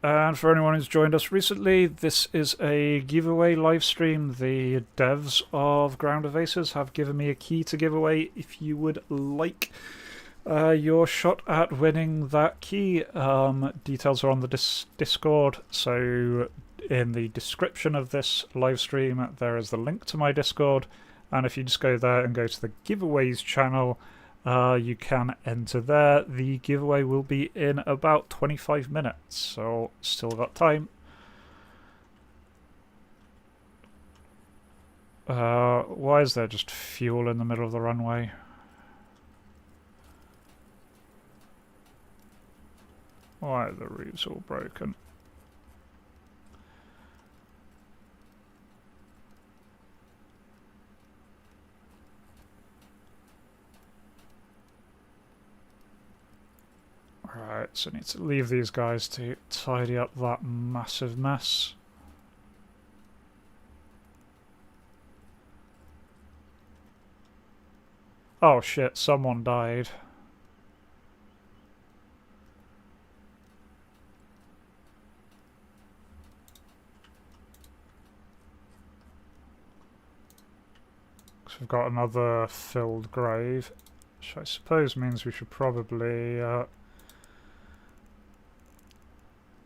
And for anyone who's joined us recently, this is a giveaway live stream. The devs of Ground Evasers have given me a key to give away. If you would like your shot at winning that key, details are on the Discord. So in the description of this live stream, there is the link to my Discord. And if you just go there and go to the giveaways channel, you can enter there. The giveaway will be in about 25 minutes, so still got time. Why is there just fuel in the middle of the runway? Why are the roofs all broken? so I need to leave these guys to tidy up that massive mess. Oh shit, someone died. So we've got another filled grave, which I suppose means we should probably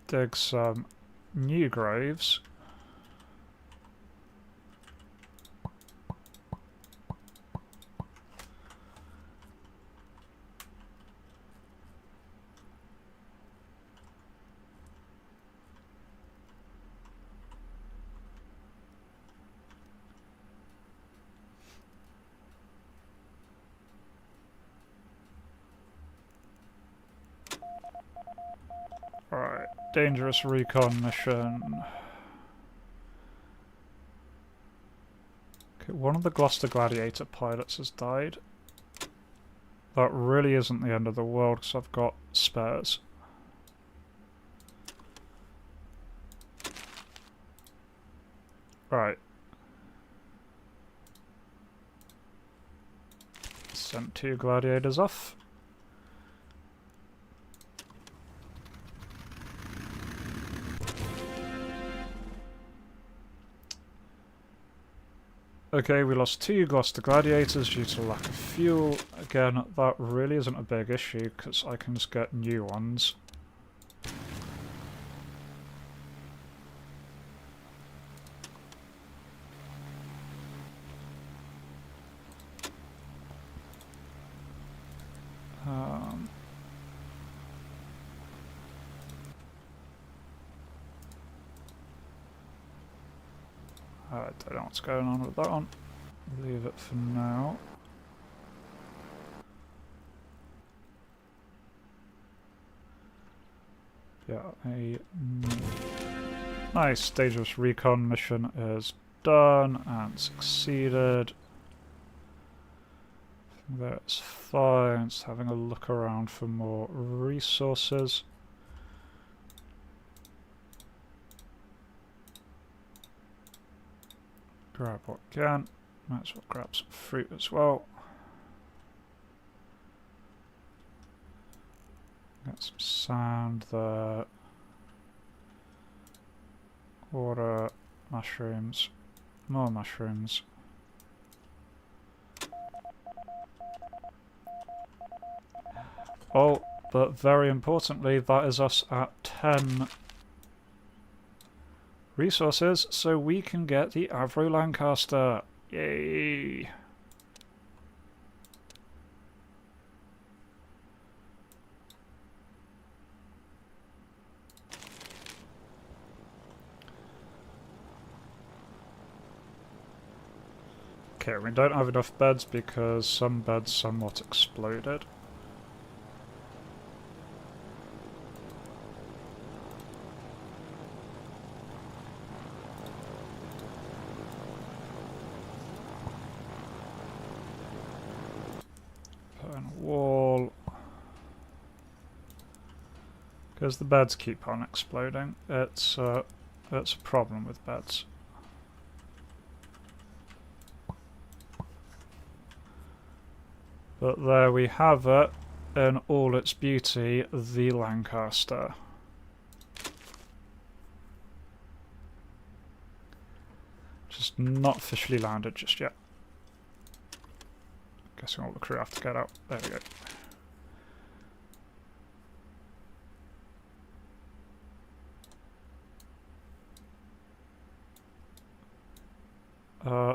dig some new graves. Alright, dangerous recon mission. Okay, one of the Gloucester Gladiator pilots has died. That really isn't the end of the world because I've got spares. Right. Sent 2 gladiators off. Okay, we lost 2 Gloucester Gladiators due to lack of fuel. Again, that really isn't a big issue because I can just get new ones. I don't know what's going on with that one. Leave it for now. Yeah, a nice dangerous recon mission is done and succeeded. That's fine. Just having a look around for more resources. Grab what we can. Might as well grab some fruit as well. Get some sand there. Water, mushrooms, more mushrooms. Oh, but very importantly, that is us at 10 resources, so we can get the Avro Lancaster. Yay! Okay, we don't have enough beds because some beds somewhat exploded. Wall, because the beds keep on exploding. It's a problem with beds. But there we have it in all its beauty, the Lancaster. Just not officially landed just yet. Guessing all the crew have to get out. There we go.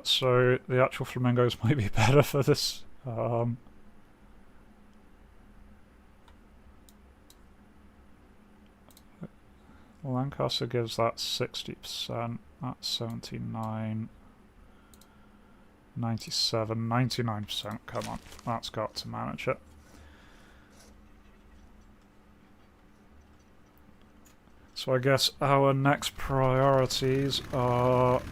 So the actual flamingos might be better for this. The Lancaster gives that 60%. That's 79. 97, 99%, come on, that's got to manage it. So I guess our next priorities are,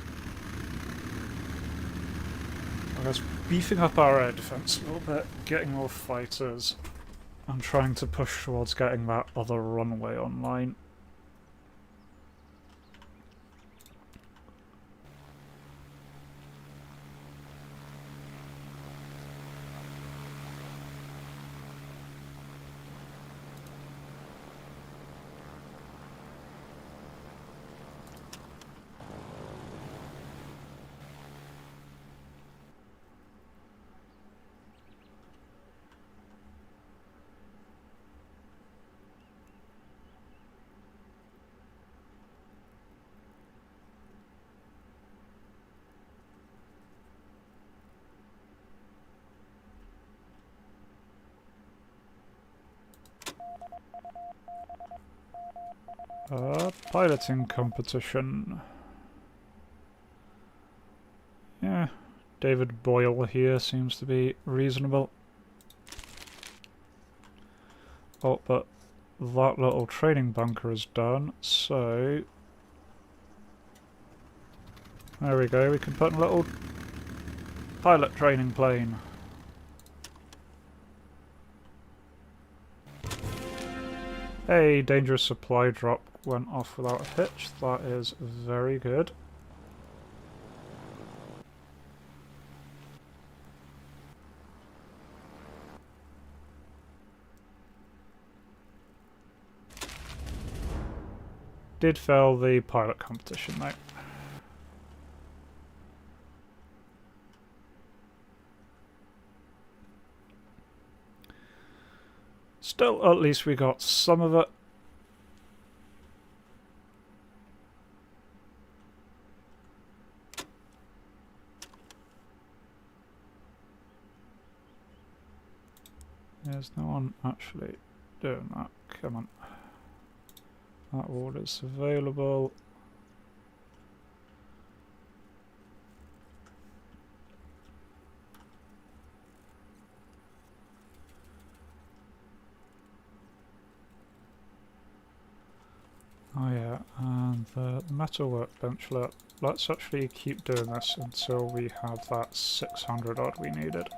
I guess, beefing up our air defense a little bit, getting more fighters, I'm trying to push towards getting that other runway online. Piloting competition. Yeah, David Boyle here seems to be reasonable. Oh, but that little training bunker is done, so... There we go, we can put in a little pilot training plane. Hey, dangerous supply drop went off without a hitch. That is very good. Did fail the pilot competition though. Still, at least we got some of it. There's no one actually doing that. Come on. That order's available. Oh yeah, and the metal workbench, let's actually keep doing this until we have that 600 odd we needed.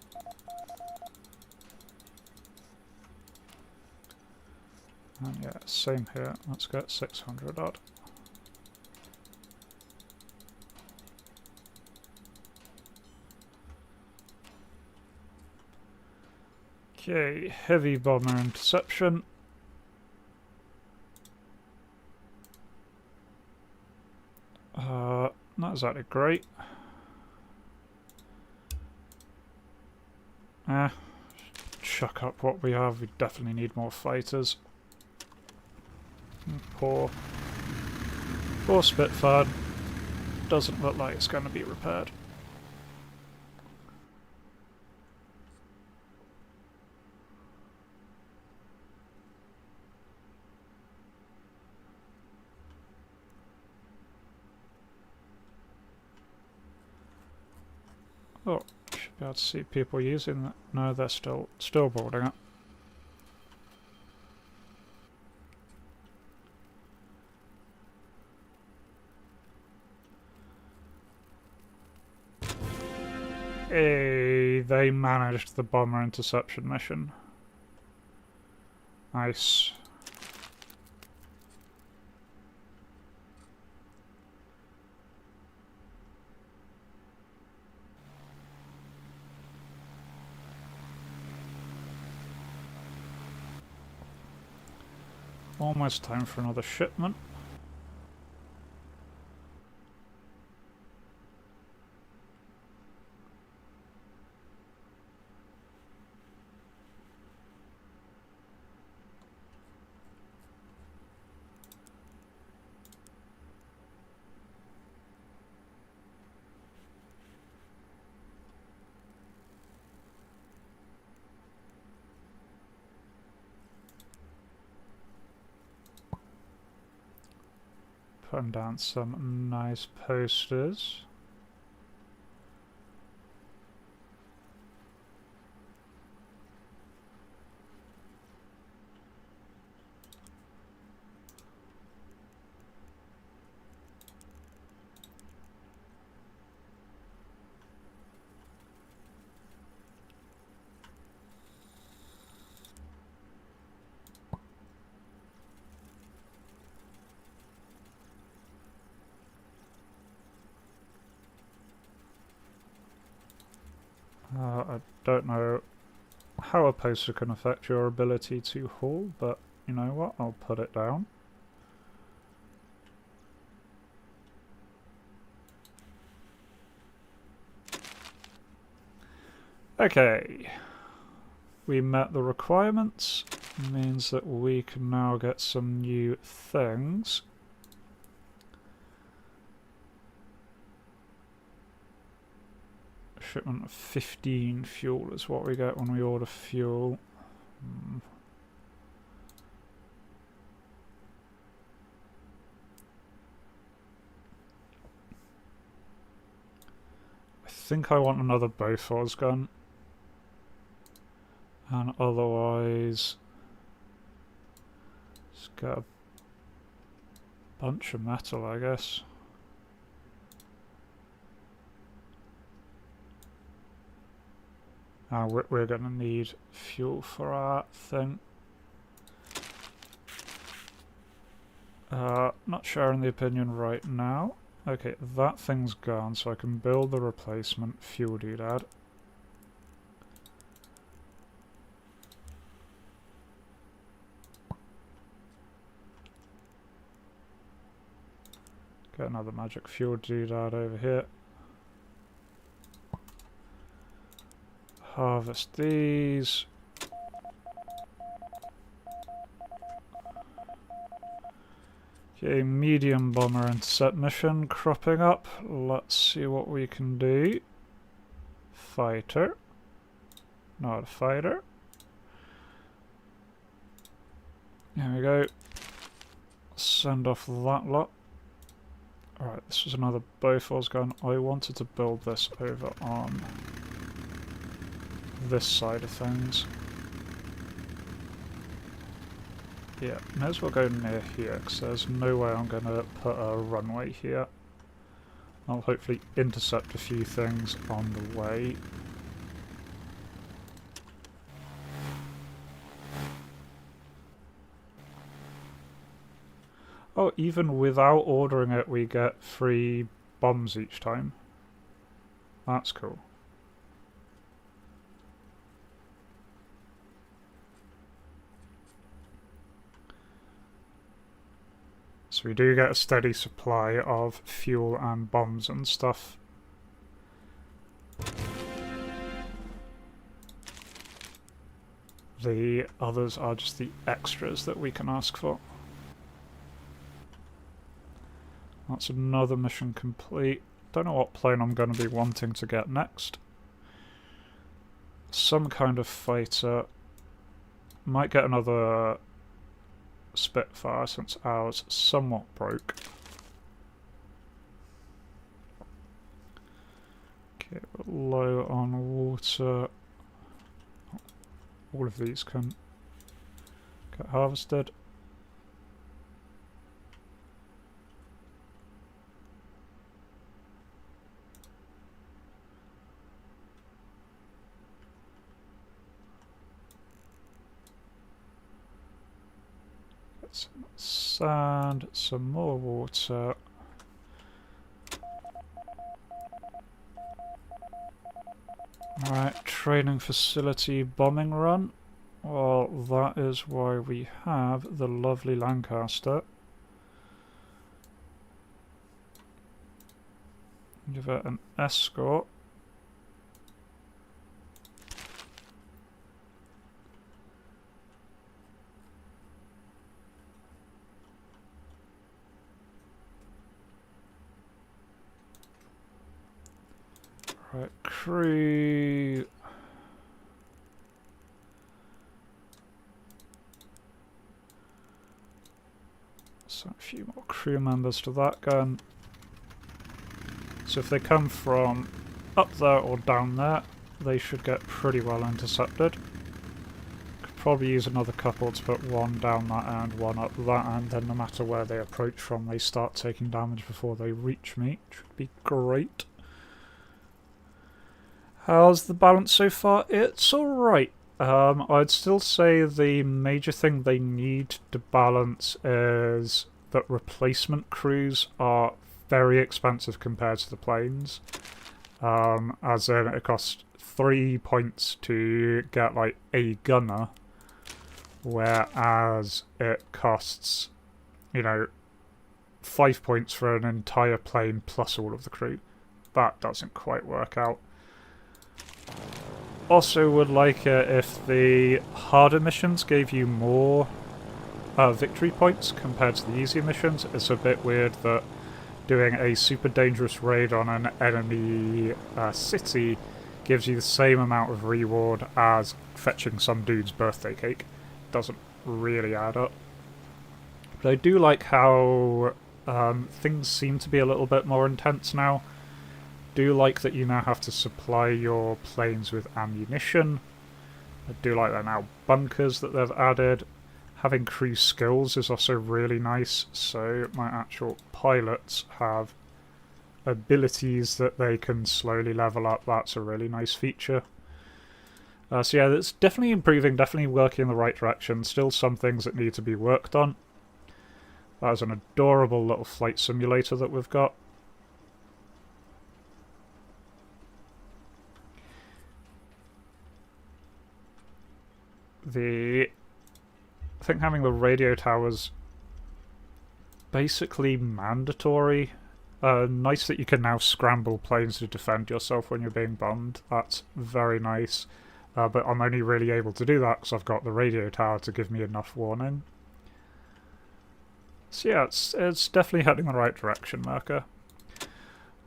And yeah, same here, let's get 600 odd. Okay, heavy bomber interception. Not exactly great. Chuck up what we have, we definitely need more fighters. Poor Spitfire. Doesn't look like it's going to be repaired. Oh, should be able to see people using that. No, they're still boarding it. Hey, they managed the bomber interception mission. Nice. Almost time for another shipment. Putting down some nice posters. Don't know how a poster can affect your ability to haul, but you know what, I'll put it down. Okay, we met the requirements, means that we can now get some new things. Shipment of 15 fuel is what we get when we order fuel. I think I want another Bofors gun. And otherwise, just get a bunch of metal, I guess. We're going to need fuel for our thing. Not sharing the opinion right now. Okay, that thing's gone, so I can build the replacement fuel doodad. Get another magic fuel doodad over here. Harvest these. Okay, medium bomber intercept mission cropping up. Let's see what we can do. Fighter. Not a fighter. There we go. Send off that lot. Alright, this was another Bofors gun. I wanted to build this over on this side of things. Yeah, may as well go near here, because there's no way I'm going to put a runway here. I'll hopefully intercept a few things on the way. Oh, even without ordering it, we get free bombs each time. That's cool. So we do get a steady supply of fuel and bombs and stuff. The others are just the extras that we can ask for. That's another mission complete. Don't know what plane I'm going to be wanting to get next. Some kind of fighter. Might get another Spitfire since ours somewhat broke. Okay, we're low on water. All of these can get harvested. Some sand, some more water. Alright, training facility bombing run. Well, that is why we have the lovely Lancaster. Give it an escort. Right, crew. So a few more crew members to that gun. So if they come from up there or down there, they should get pretty well intercepted. Could probably use another couple to put one down that end, one up that end, then no matter where they approach from, they start taking damage before they reach me. Should be great. How's the balance so far? It's alright. I'd still say the major thing they need to balance is that replacement crews are very expensive compared to the planes. As in, it costs 3 points to get like a gunner, whereas it costs, you know, 5 points for an entire plane plus all of the crew. That doesn't quite work out. Also would like it if the harder missions gave you more victory points compared to the easier missions. It's a bit weird that doing a super dangerous raid on an enemy city gives you the same amount of reward as fetching some dude's birthday cake. Doesn't really add up. But I do like how things seem to be a little bit more intense now. Do like that you now have to supply your planes with ammunition. I do like that now bunkers that they've added. Having crew skills is also really nice, so my actual pilots have abilities that they can slowly level up. That's a really nice feature. So yeah, it's definitely improving, definitely working in the right direction. Still some things that need to be worked on. That is an adorable little flight simulator that we've got. I think having the radio towers basically mandatory. Nice that you can now scramble planes to defend yourself when you're being bombed. That's very nice. But I'm only really able to do that because I've got the radio tower to give me enough warning. So yeah, it's definitely heading the right direction, Merker.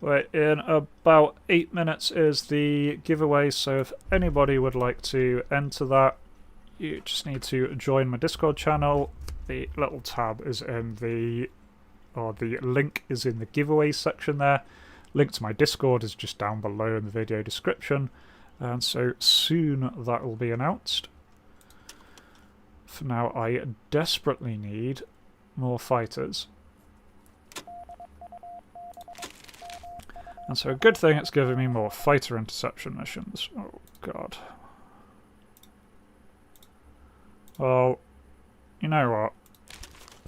Right, in about 8 minutes is the giveaway, so if anybody would like to enter that, you just need to join my Discord channel. The little tab is in the link is in the giveaway section there. Link to my Discord is just down below in the video description. And so soon that will be announced. For now, I desperately need more fighters. And so a good thing it's giving me more fighter interception missions. Oh god. Well, you know what?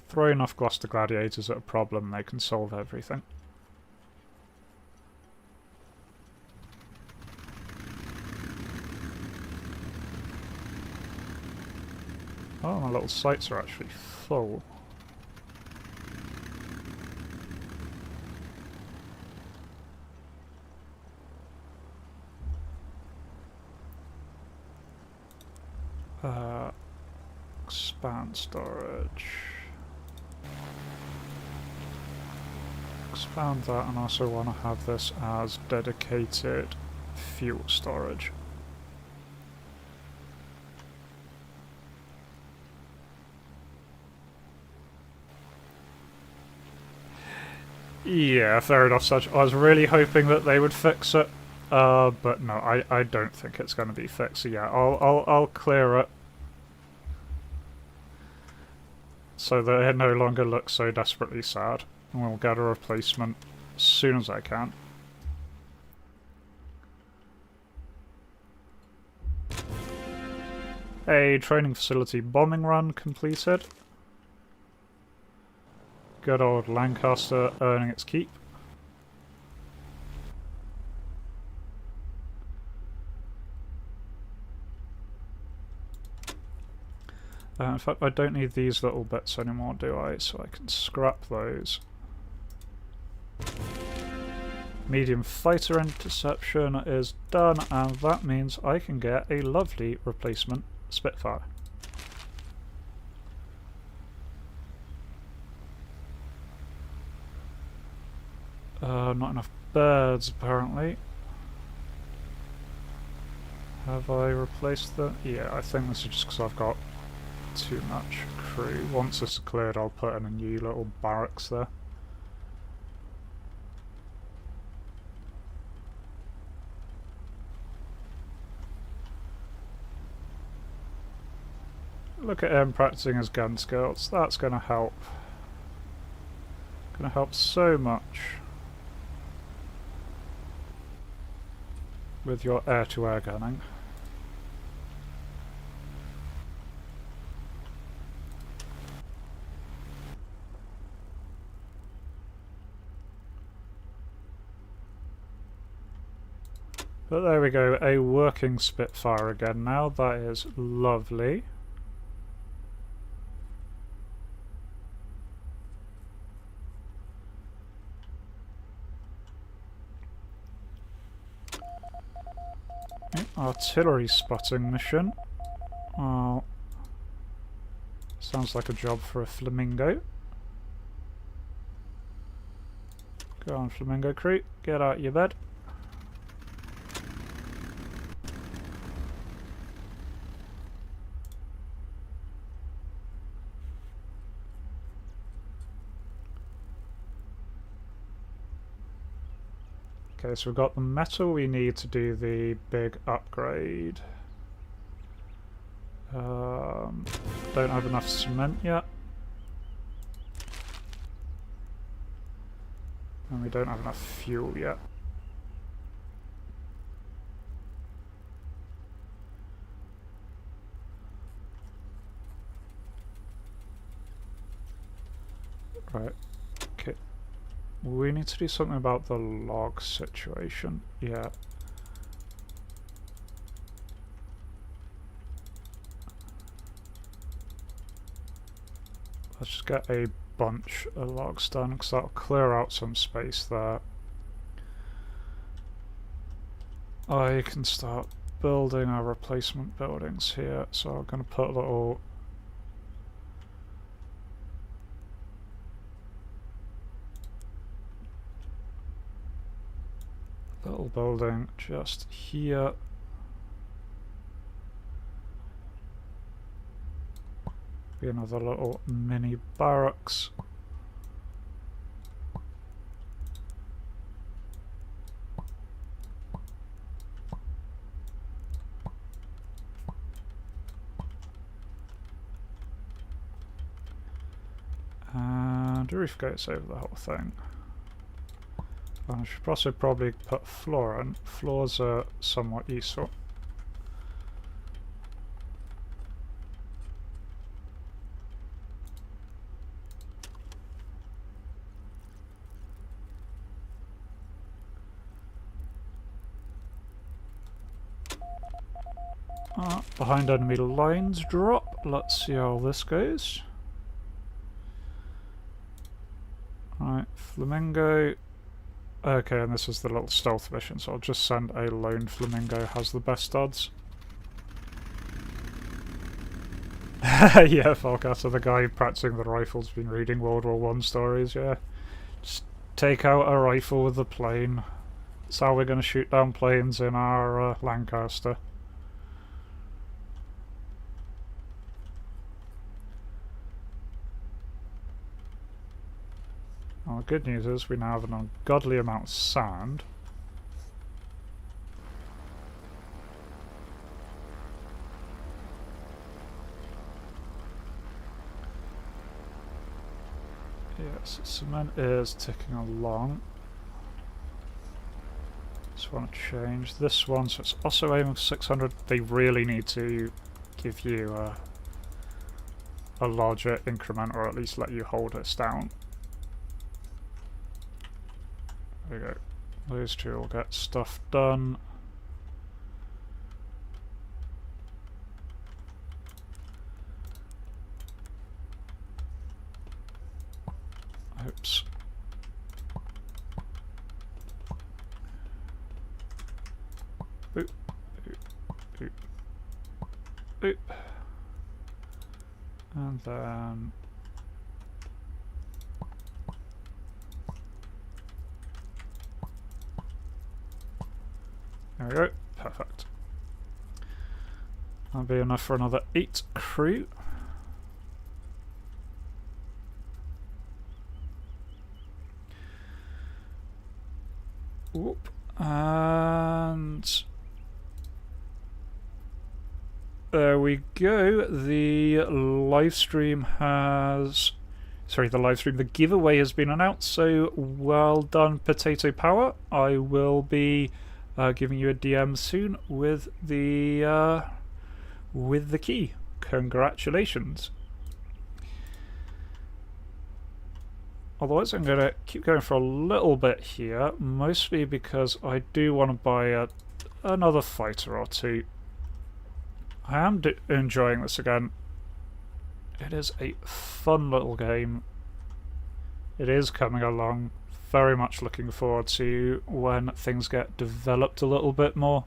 Throw enough Gloucester Gladiators at a problem, they can solve everything. Oh, my little sights are actually full. Expand storage. Expand that, and also want to have this as dedicated fuel storage. Yeah, fair enough. Such. I was really hoping that they would fix it, but no, I don't think it's going to be fixed. So yeah, I'll clear it so that it no longer looks so desperately sad, and we'll get a replacement as soon as I can. A training facility bombing run completed. Good old Lancaster earning its keep. In fact, I don't need these little bits anymore, do I? So I can scrap those. Medium fighter interception is done, and that means I can get a lovely replacement Spitfire. Not enough birds, apparently. Have I replaced them? Yeah, I think this is just because I've got too much crew. Once this is cleared, I'll put in a new little barracks there. Look at him practicing his gun skills. That's going to help. Going to help so much with your air-to-air gunning. But there we go, a working Spitfire again now. That is lovely. Artillery spotting mission. Oh, sounds like a job for a flamingo. Go on, flamingo crew, get out of your bed. Okay, so we've got the metal we need to do the big upgrade. Don't have enough cement yet. And we don't have enough fuel yet. Right, okay. We need to do something about the log situation. Yeah. Let's just get a bunch of logs done because that'll clear out some space there. I can start building our replacement buildings here, so I'm going to put a little building just here. Be another little mini barracks. And the roof goes over the whole thing. And I should also probably put floor in. Floors are somewhat useful. Behind enemy lines drop. Let's see how this goes. Right, Flamingo. Okay, and this is the little stealth mission, so I'll just send a lone Flamingo, has the best odds. Yeah, Falcaster, the guy practicing the rifle's been reading World War I stories, yeah. Just take out a rifle with a plane. That's how we're going to shoot down planes in our Lancaster. Well, the good news is we now have an ungodly amount of sand. Yes, cement is ticking along. Just want to change this one, so it's also aiming for 600. They really need to give you a larger increment, or at least let you hold us down. There we go. Those two will get stuff done. Oops. Boop. Boop. Boop. Boop. And then there we go. Perfect. That'll be enough for another 8 crew. Whoop. And there we go. The live stream has... Sorry, the giveaway has been announced, so well done, Potato Power. I will be giving you a DM soon with the key. Congratulations. Otherwise, I'm going to keep going for a little bit here, mostly because I do want to buy another fighter or two. I am enjoying this again. It is a fun little game. It is coming along. Very much looking forward to when things get developed a little bit more.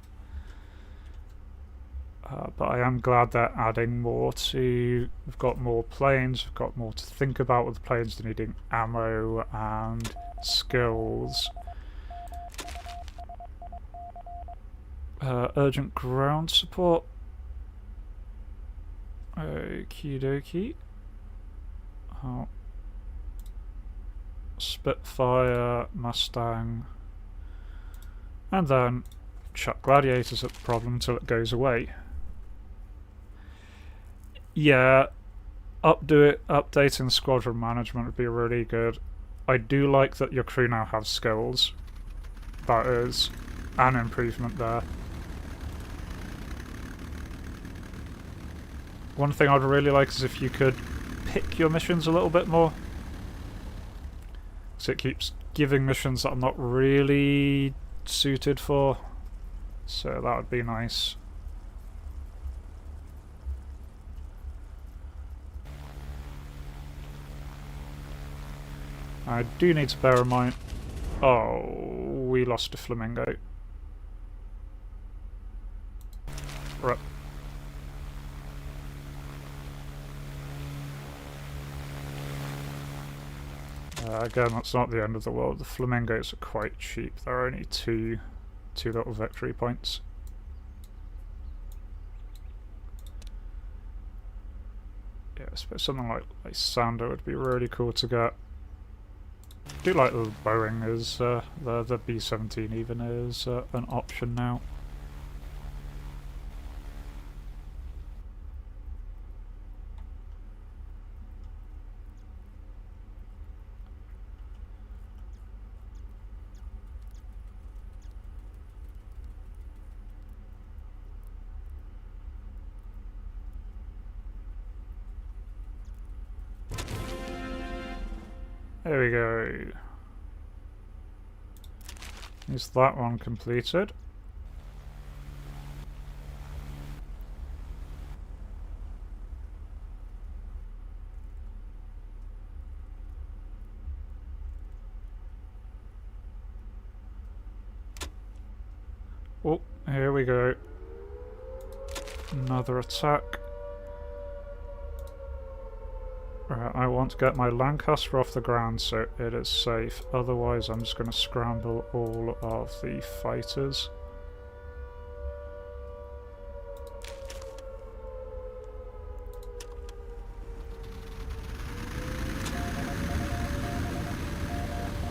But I am glad they're adding more to... We've got more planes, we've got more to think about with the planes. They're needing ammo and skills. Urgent ground support. Okie dokie. Oh. Spitfire, Mustang, and then chuck Gladiators at the problem until it goes away. Yeah, updating the squadron management would be really good. I do like that your crew now have skills. That is an improvement there. One thing I'd really like is if you could pick your missions a little bit more. So it keeps giving missions that I'm not really suited for. So that would be nice. I do need to bear in mind... Oh, we lost a flamingo. Right. Again, that's not the end of the world. The flamingos are quite cheap. They're only two little victory points. Yeah, I suppose something like Sander would be really cool to get. I do like the Boeing is the B-17 even is an option now. There we go. Is that one completed? Oh, here we go. Another attack. Right, I want to get my Lancaster off the ground so it is safe, otherwise I'm just going to scramble all of the fighters.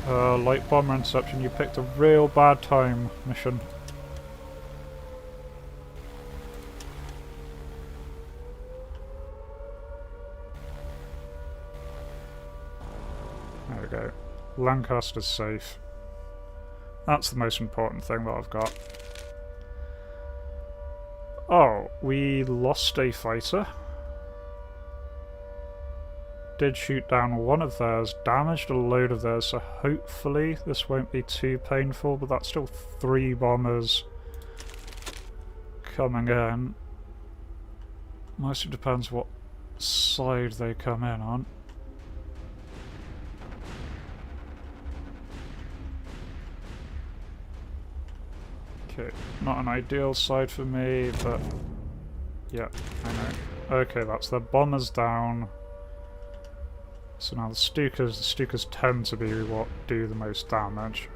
Light bomber interception, you picked a real bad time, mission. There we go. Lancaster's safe. That's the most important thing that I've got. Oh, we lost a fighter. Did shoot down one of theirs, damaged a load of theirs, so hopefully this won't be too painful, but that's still 3 bombers coming in. Mostly depends what side they come in on. Okay, not an ideal side for me, but yeah, I know. Okay, that's their bombers down. So now the Stukas tend to be what do the most damage.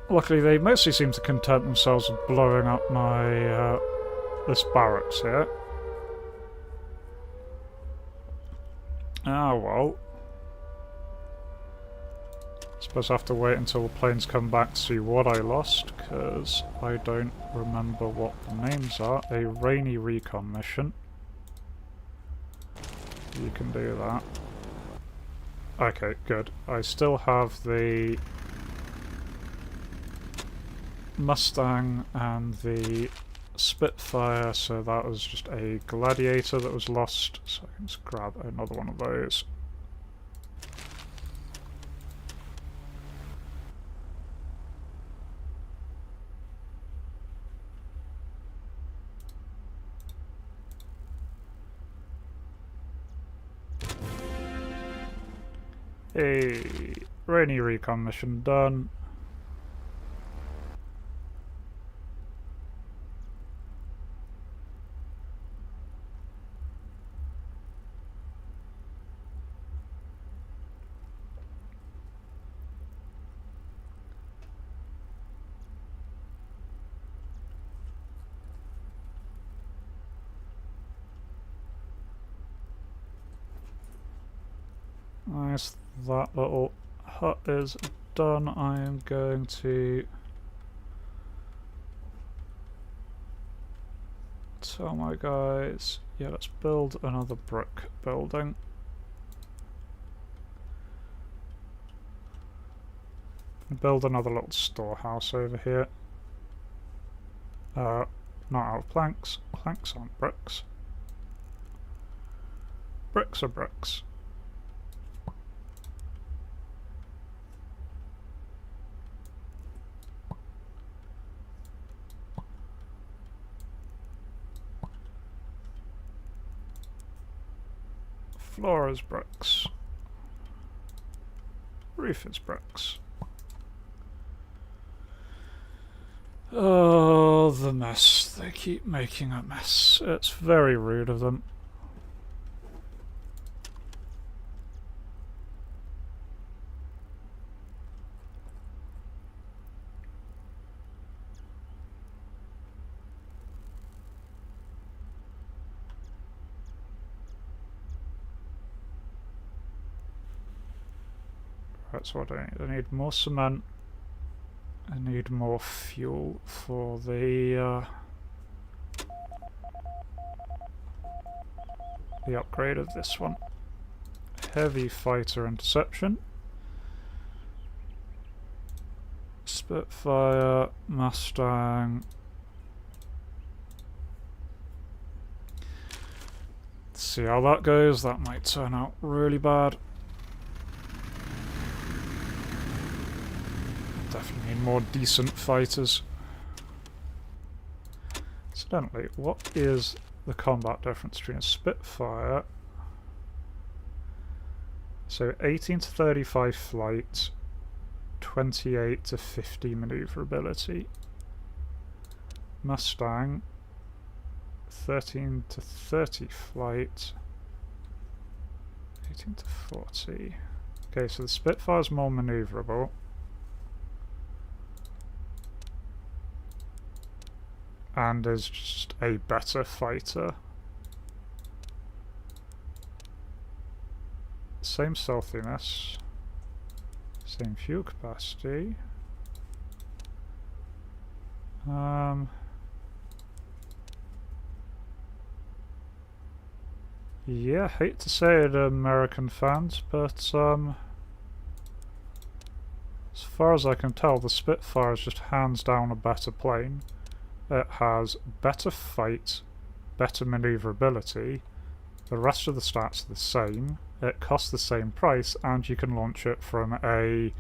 Luckily they mostly seem to content themselves with blowing up my this barracks here. Ah well. Suppose I have to wait until the planes come back to see what I lost, because I don't remember what the names are. A rainy recon mission. You can do that. Okay, good. I still have the Mustang and the Spitfire, so that was just a Gladiator that was lost, so I can just grab another one of those. Hey, rainy recon mission done. Nice, that little hut is done. I am going to tell my guys, yeah, let's build another brick building. Build another little storehouse over here. Not out of planks. Planks aren't bricks. Bricks are bricks. Floor is bricks. Roof is bricks. Oh, the mess. They keep making a mess. It's very rude of them. That's what I need. I need more cement. I need more fuel for the upgrade of this one. Heavy fighter interception. Spitfire, Mustang. Let's see how that goes. That might turn out really bad. Definitely need more decent fighters. Incidentally, what is the combat difference between a Spitfire? So 18 to 35 flight, 28 to 50 maneuverability. Mustang, 13 to 30 flight, 18 to 40. Okay, so the Spitfire's more maneuverable. And is just a better fighter. Same stealthiness, same fuel capacity. Yeah, hate to say it, American fans, but as far as I can tell, the Spitfire is just hands down a better plane. It has better fight, better maneuverability, the rest of the stats are the same, it costs the same price, and you can launch it from a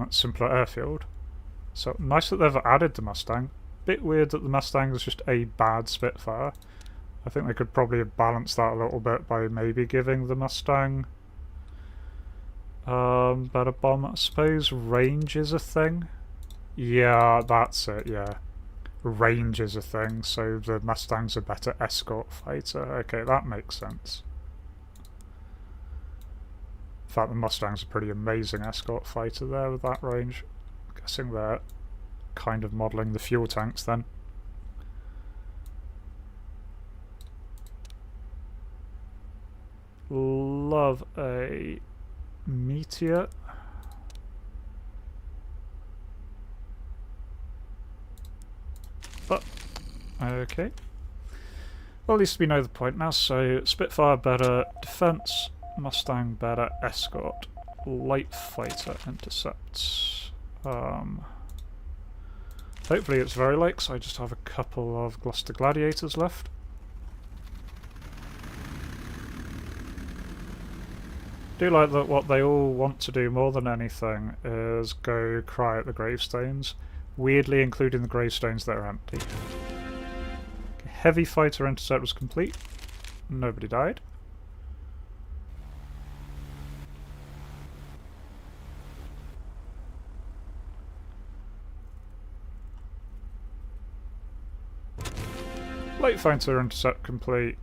simpler airfield. So nice that they've added the Mustang. Bit weird that the Mustang is just a bad Spitfire. I think they could probably have balanced that a little bit by maybe giving the Mustang better bomb. I suppose range is a thing. Yeah, that's it, yeah. Range is a thing, so the Mustang's a better escort fighter. Okay, that makes sense. In fact, the Mustang's a pretty amazing escort fighter there with that range. I'm guessing they're kind of modelling the fuel tanks then. Love a Meteor. But, okay. Well, at least we know the point now. So, Spitfire better defense, Mustang better escort, light fighter intercepts. Hopefully it's very light, because I just have a couple of Gloucester Gladiators left. I do like that what they all want to do more than anything is go cry at the gravestones, weirdly including the gravestones that are empty. Heavy fighter intercept was complete. Nobody died. Late fighter intercept complete.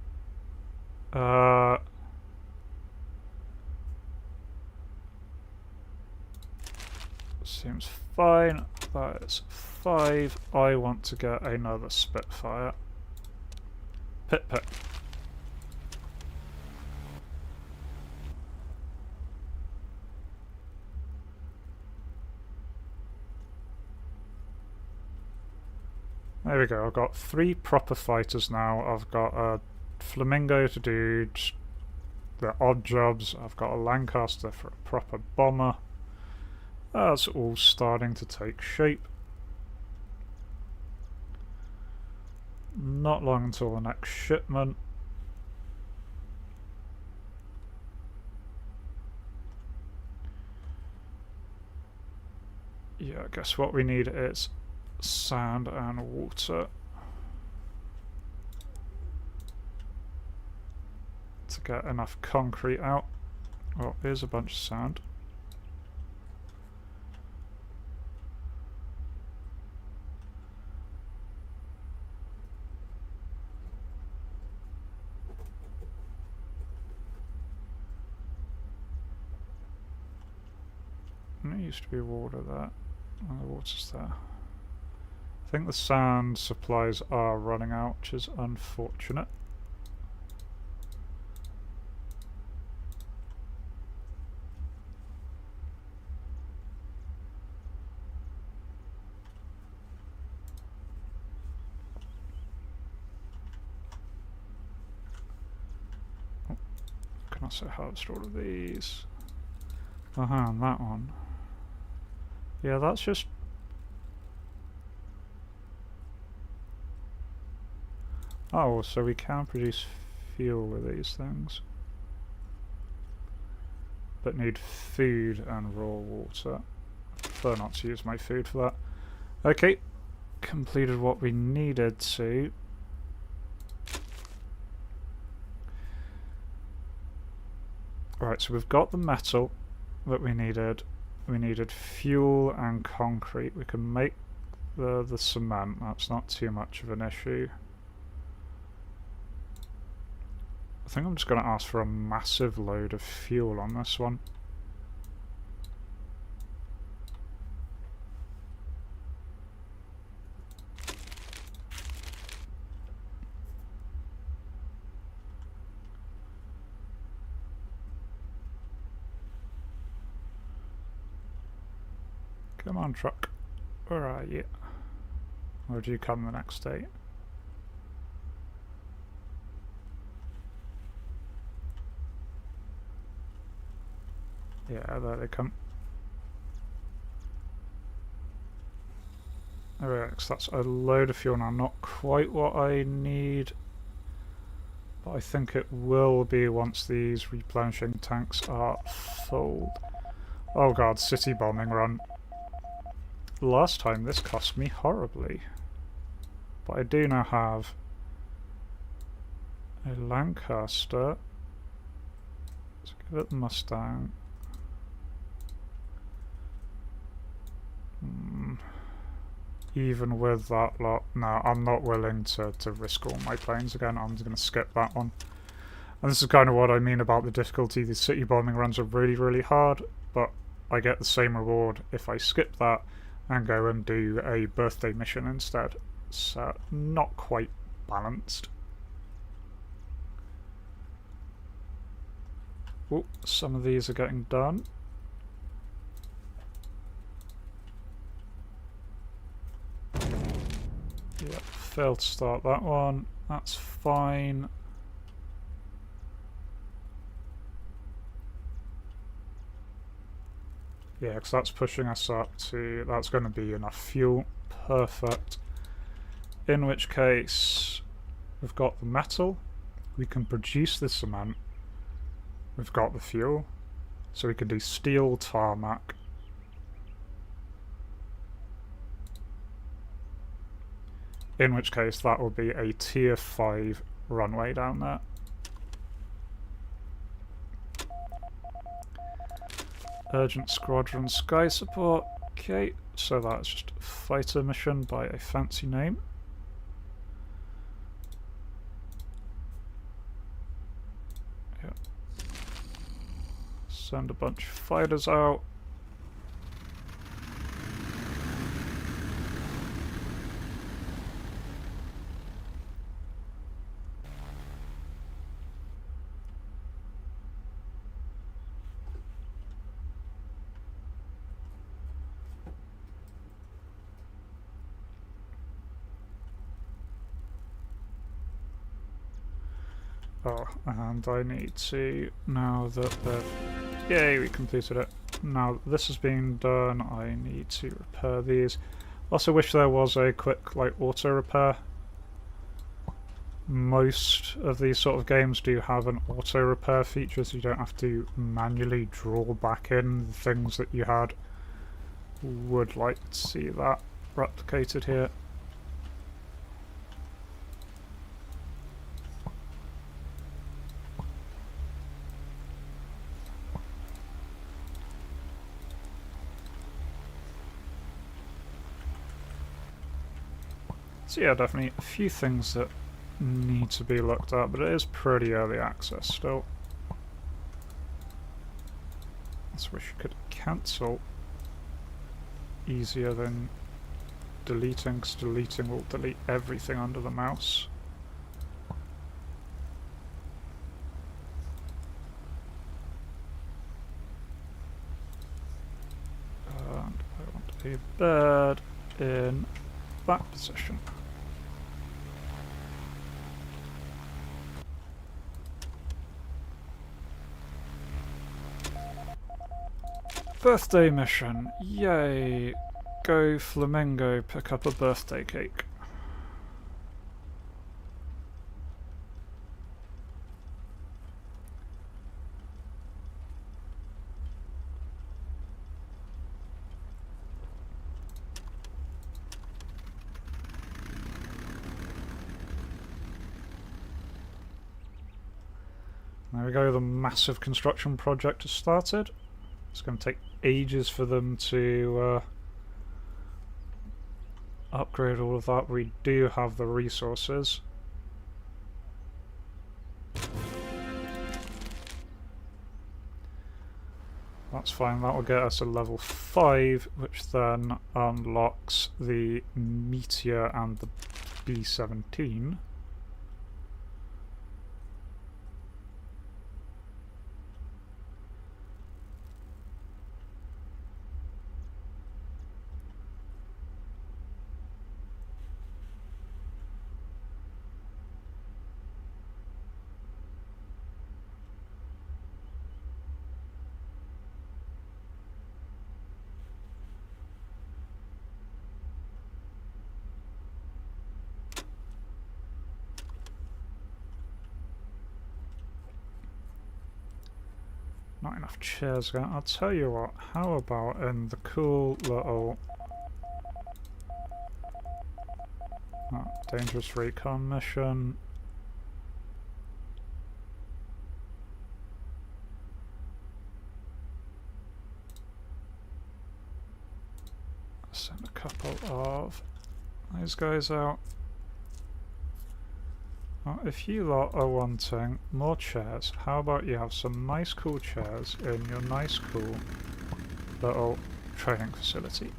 Seems fine. That is 5. I want to get another Spitfire. Pit pit. There we go, I've got 3 proper fighters now. I've got a Flamingo to do the odd jobs. I've got a Lancaster for a proper bomber. That's all starting to take shape. Not long until the next shipment. Yeah, I guess what we need is sand and water to get enough concrete out. Oh, here's a bunch of sand. There used to be water there, and the water's there. I think the sand supplies are running out, which is unfortunate. Oh, can also harvest all of these. And that one. Yeah, that's just... Oh, so we can produce fuel with these things. But need food and raw water. I prefer not to use my food for that. Okay, completed what we needed to. Right, so we've got the metal that we needed. We needed fuel and concrete. We can make the cement, that's not too much of an issue. I think I'm just going to ask for a massive load of fuel on this one. Come on, truck. Where are you? Or do you come the next day? Yeah, there they come. Alright, so that's a load of fuel now. Not quite what I need, but I think it will be once these replenishing tanks are full. Oh god, city bombing run. Last time this cost me horribly, but I do now have a Lancaster. Let's give it the Mustang. Even with that lot, no, I'm not willing to risk all my planes again. I'm just going to skip that one. And this is kind of what I mean about the difficulty. The city bombing runs are really, really hard, but I get the same reward if I skip that and go and do a birthday mission instead. So, not quite balanced. Oh, some of these are getting done. Yeah, failed to start that one. That's fine. Yeah, because that's pushing us up to... That's going to be enough fuel. Perfect. In which case, we've got the metal. We can produce the cement. We've got the fuel. So we can do steel tarmac. In which case, that will be a tier 5 runway down there. Urgent squadron sky support. Okay, so that's just a fighter mission by a fancy name. Send a bunch of fighters out. Oh, and I need to, now that they've, yay, we completed it. Now that this has been done, I need to repair these. Also wish there was a quick, like, auto repair. Most of these sort of games do have an auto repair feature, so you don't have to manually draw back in the things that you had. Would like to see that replicated here. So yeah, definitely a few things that need to be looked at, but it is pretty early access still. I just wish you could cancel easier than deleting, because deleting will delete everything under the mouse. And I want a bed in that position. Birthday mission, yay! Go Flamingo, pick up a birthday cake. There we go, the massive construction project has started. It's going to take ages for them to upgrade all of that. We do have the resources. That's fine, that will get us a level 5, which then unlocks the Meteor and the B-17. Not enough chairs yet. I'll tell you what, how about in the cool little dangerous recon mission. Send a couple of those guys out. Well, if you lot are wanting more chairs, how about you have some nice cool chairs in your nice cool little training facility.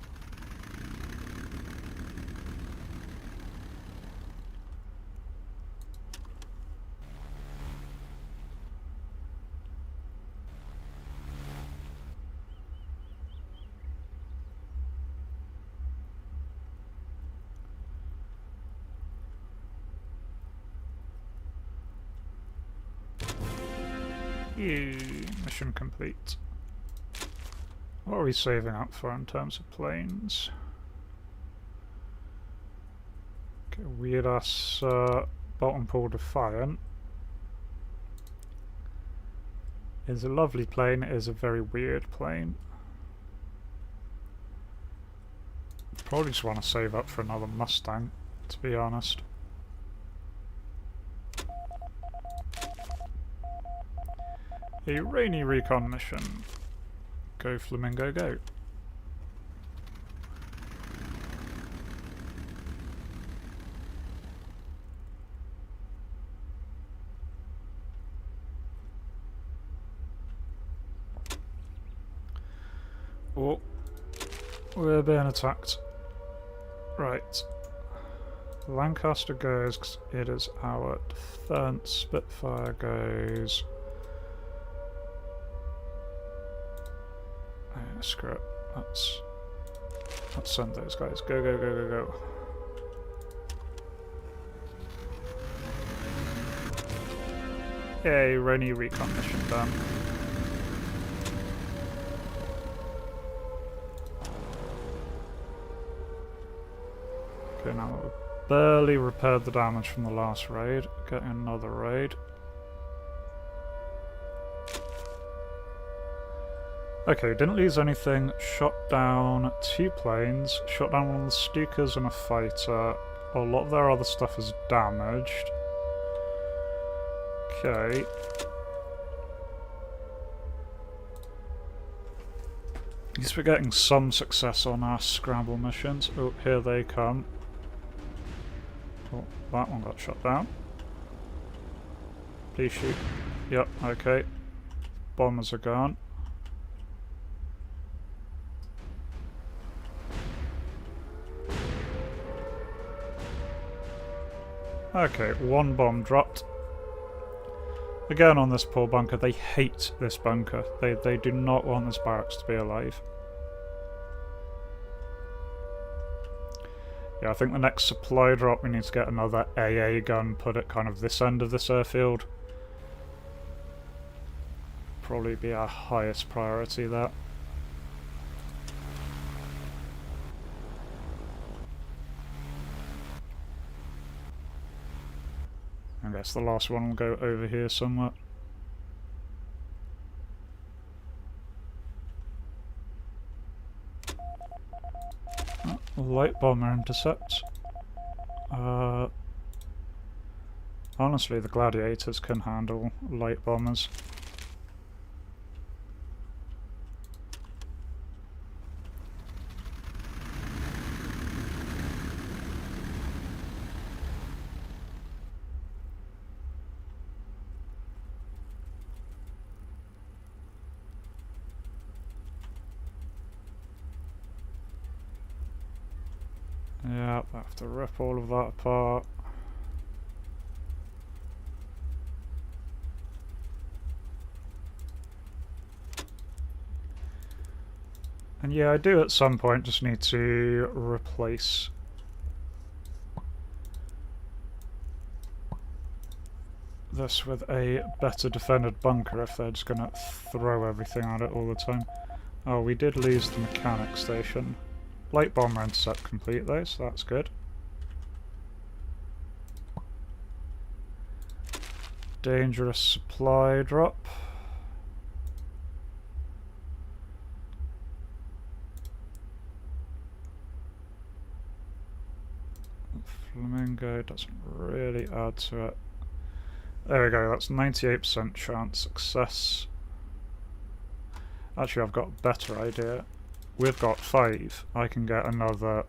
Mission complete. What are we saving up for in terms of planes? Okay, weird ass bottom pool Defiant is a lovely plane, it is a very weird plane. Probably just want to save up for another Mustang, to be honest. A rainy recon mission. Go Flamingo, go. We're being attacked. Right. Lancaster goes because it is our defense. Spitfire goes. Oh, screw it. Let's send those guys. Go, go, go, go, go. Yay, rainy recon mission done. Okay, now we've barely repaired the damage from the last raid. Getting another raid. Okay, didn't lose anything. Shot down 2 planes. Shot down one of the Stukas and a fighter. A lot of their other stuff is damaged. Okay. At least we're getting some success on our scramble missions. Oh, here they come. Oh, that one got shot down. Please shoot. Yep, okay. Bombers are gone. Okay, 1 bomb dropped. Again on this poor bunker, they hate this bunker. They do not want this barracks to be alive. Yeah, I think the next supply drop we need to get another AA gun, put at kind of this end of this airfield. Probably be our highest priority, that. I guess the last one will go over here somewhere. Oh, light bomber intercept. Honestly, the gladiators can handle light bombers. Yeah, I have to rip all of that apart. And yeah, I do at some point just need to replace this with a better defended bunker if they're just gonna throw everything at it all the time. Oh, we did lose the mechanic station. Light bomber intercept complete though, so that's good. Dangerous supply drop. Flamingo doesn't really add to it. There we go, that's 98% chance success. Actually, I've got a better idea. We've got 5. I can get another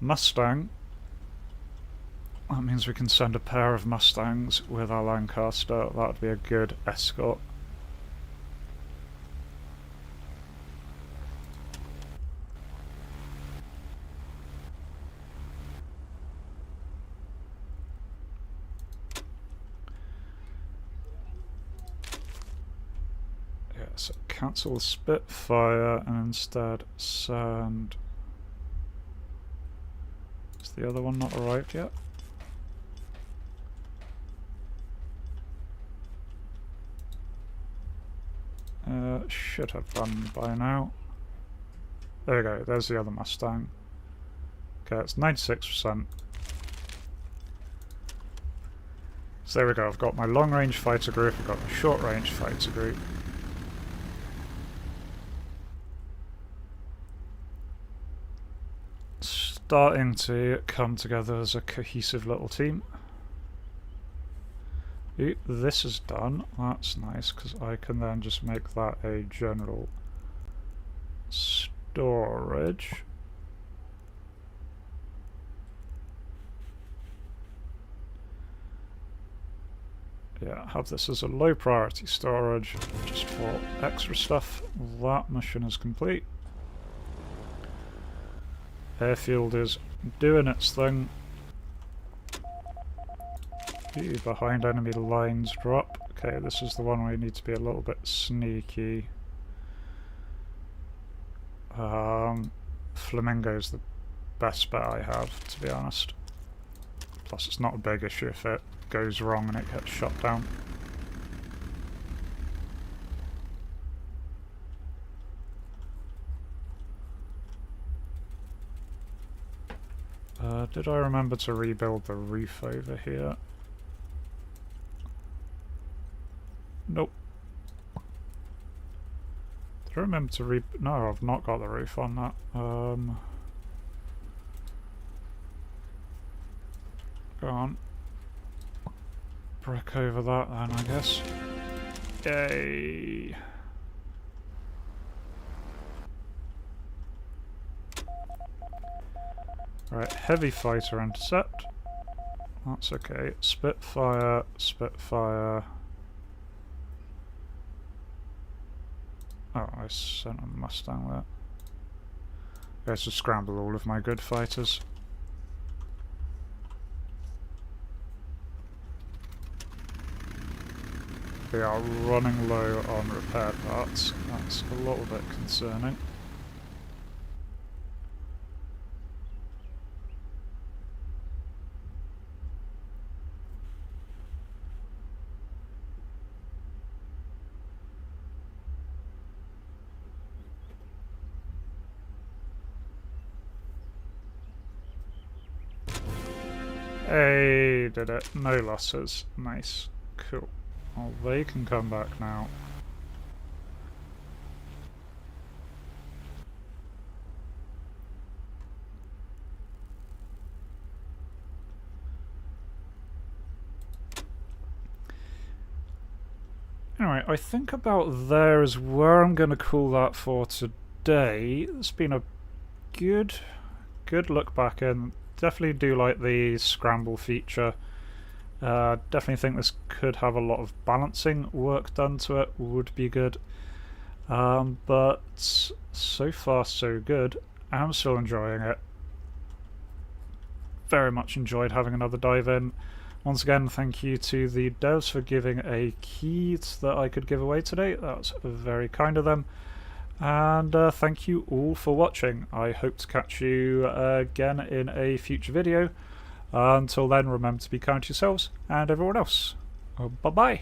Mustang. That means we can send a pair of Mustangs with our Lancaster. That would be a good escort. Yeah, so cancel the Spitfire and instead send... Is the other one not arrived yet? Should have done by now. There we go, there's the other Mustang. Okay, it's 96%. So there we go, I've got my long-range fighter group, I've got my short-range fighter group. Starting to come together as a cohesive little team. Ooh, this is done. That's nice, because I can then just make that a general storage. Yeah, have this as a low priority storage, just for extra stuff. That mission is complete. Airfield is doing its thing. Behind enemy lines drop. Okay, this is the one where you need to be a little bit sneaky. Flamingo's the best bet I have, to be honest. Plus it's not a big issue if it goes wrong and it gets shot down. Did I remember to rebuild the roof over here? Nope. Did I remember to No, I've not got the roof on that. Go on. Brick over that then, I guess. Yay! Right, heavy fighter intercept. That's okay. Spitfire, Spitfire. Oh, I sent a Mustang there. I guess to scramble all of my good fighters. We are running low on repair parts. That's a little bit concerning. Hey, did it. No losses. Nice. Cool. Well, they can come back now. Anyway, I think about there is where I'm going to call that for today. It's been a good look back in. Definitely do like the scramble feature. Definitely think this could have a lot of balancing work done to it, would be good. But so far so good. I'm still enjoying it. Very much enjoyed having another dive in. Once again, thank you to the devs for giving a key that I could give away today. That was very kind of them. And thank you all for watching. I hope to catch you again in a future video. Until then, remember to be kind to yourselves and everyone else. Bye-bye.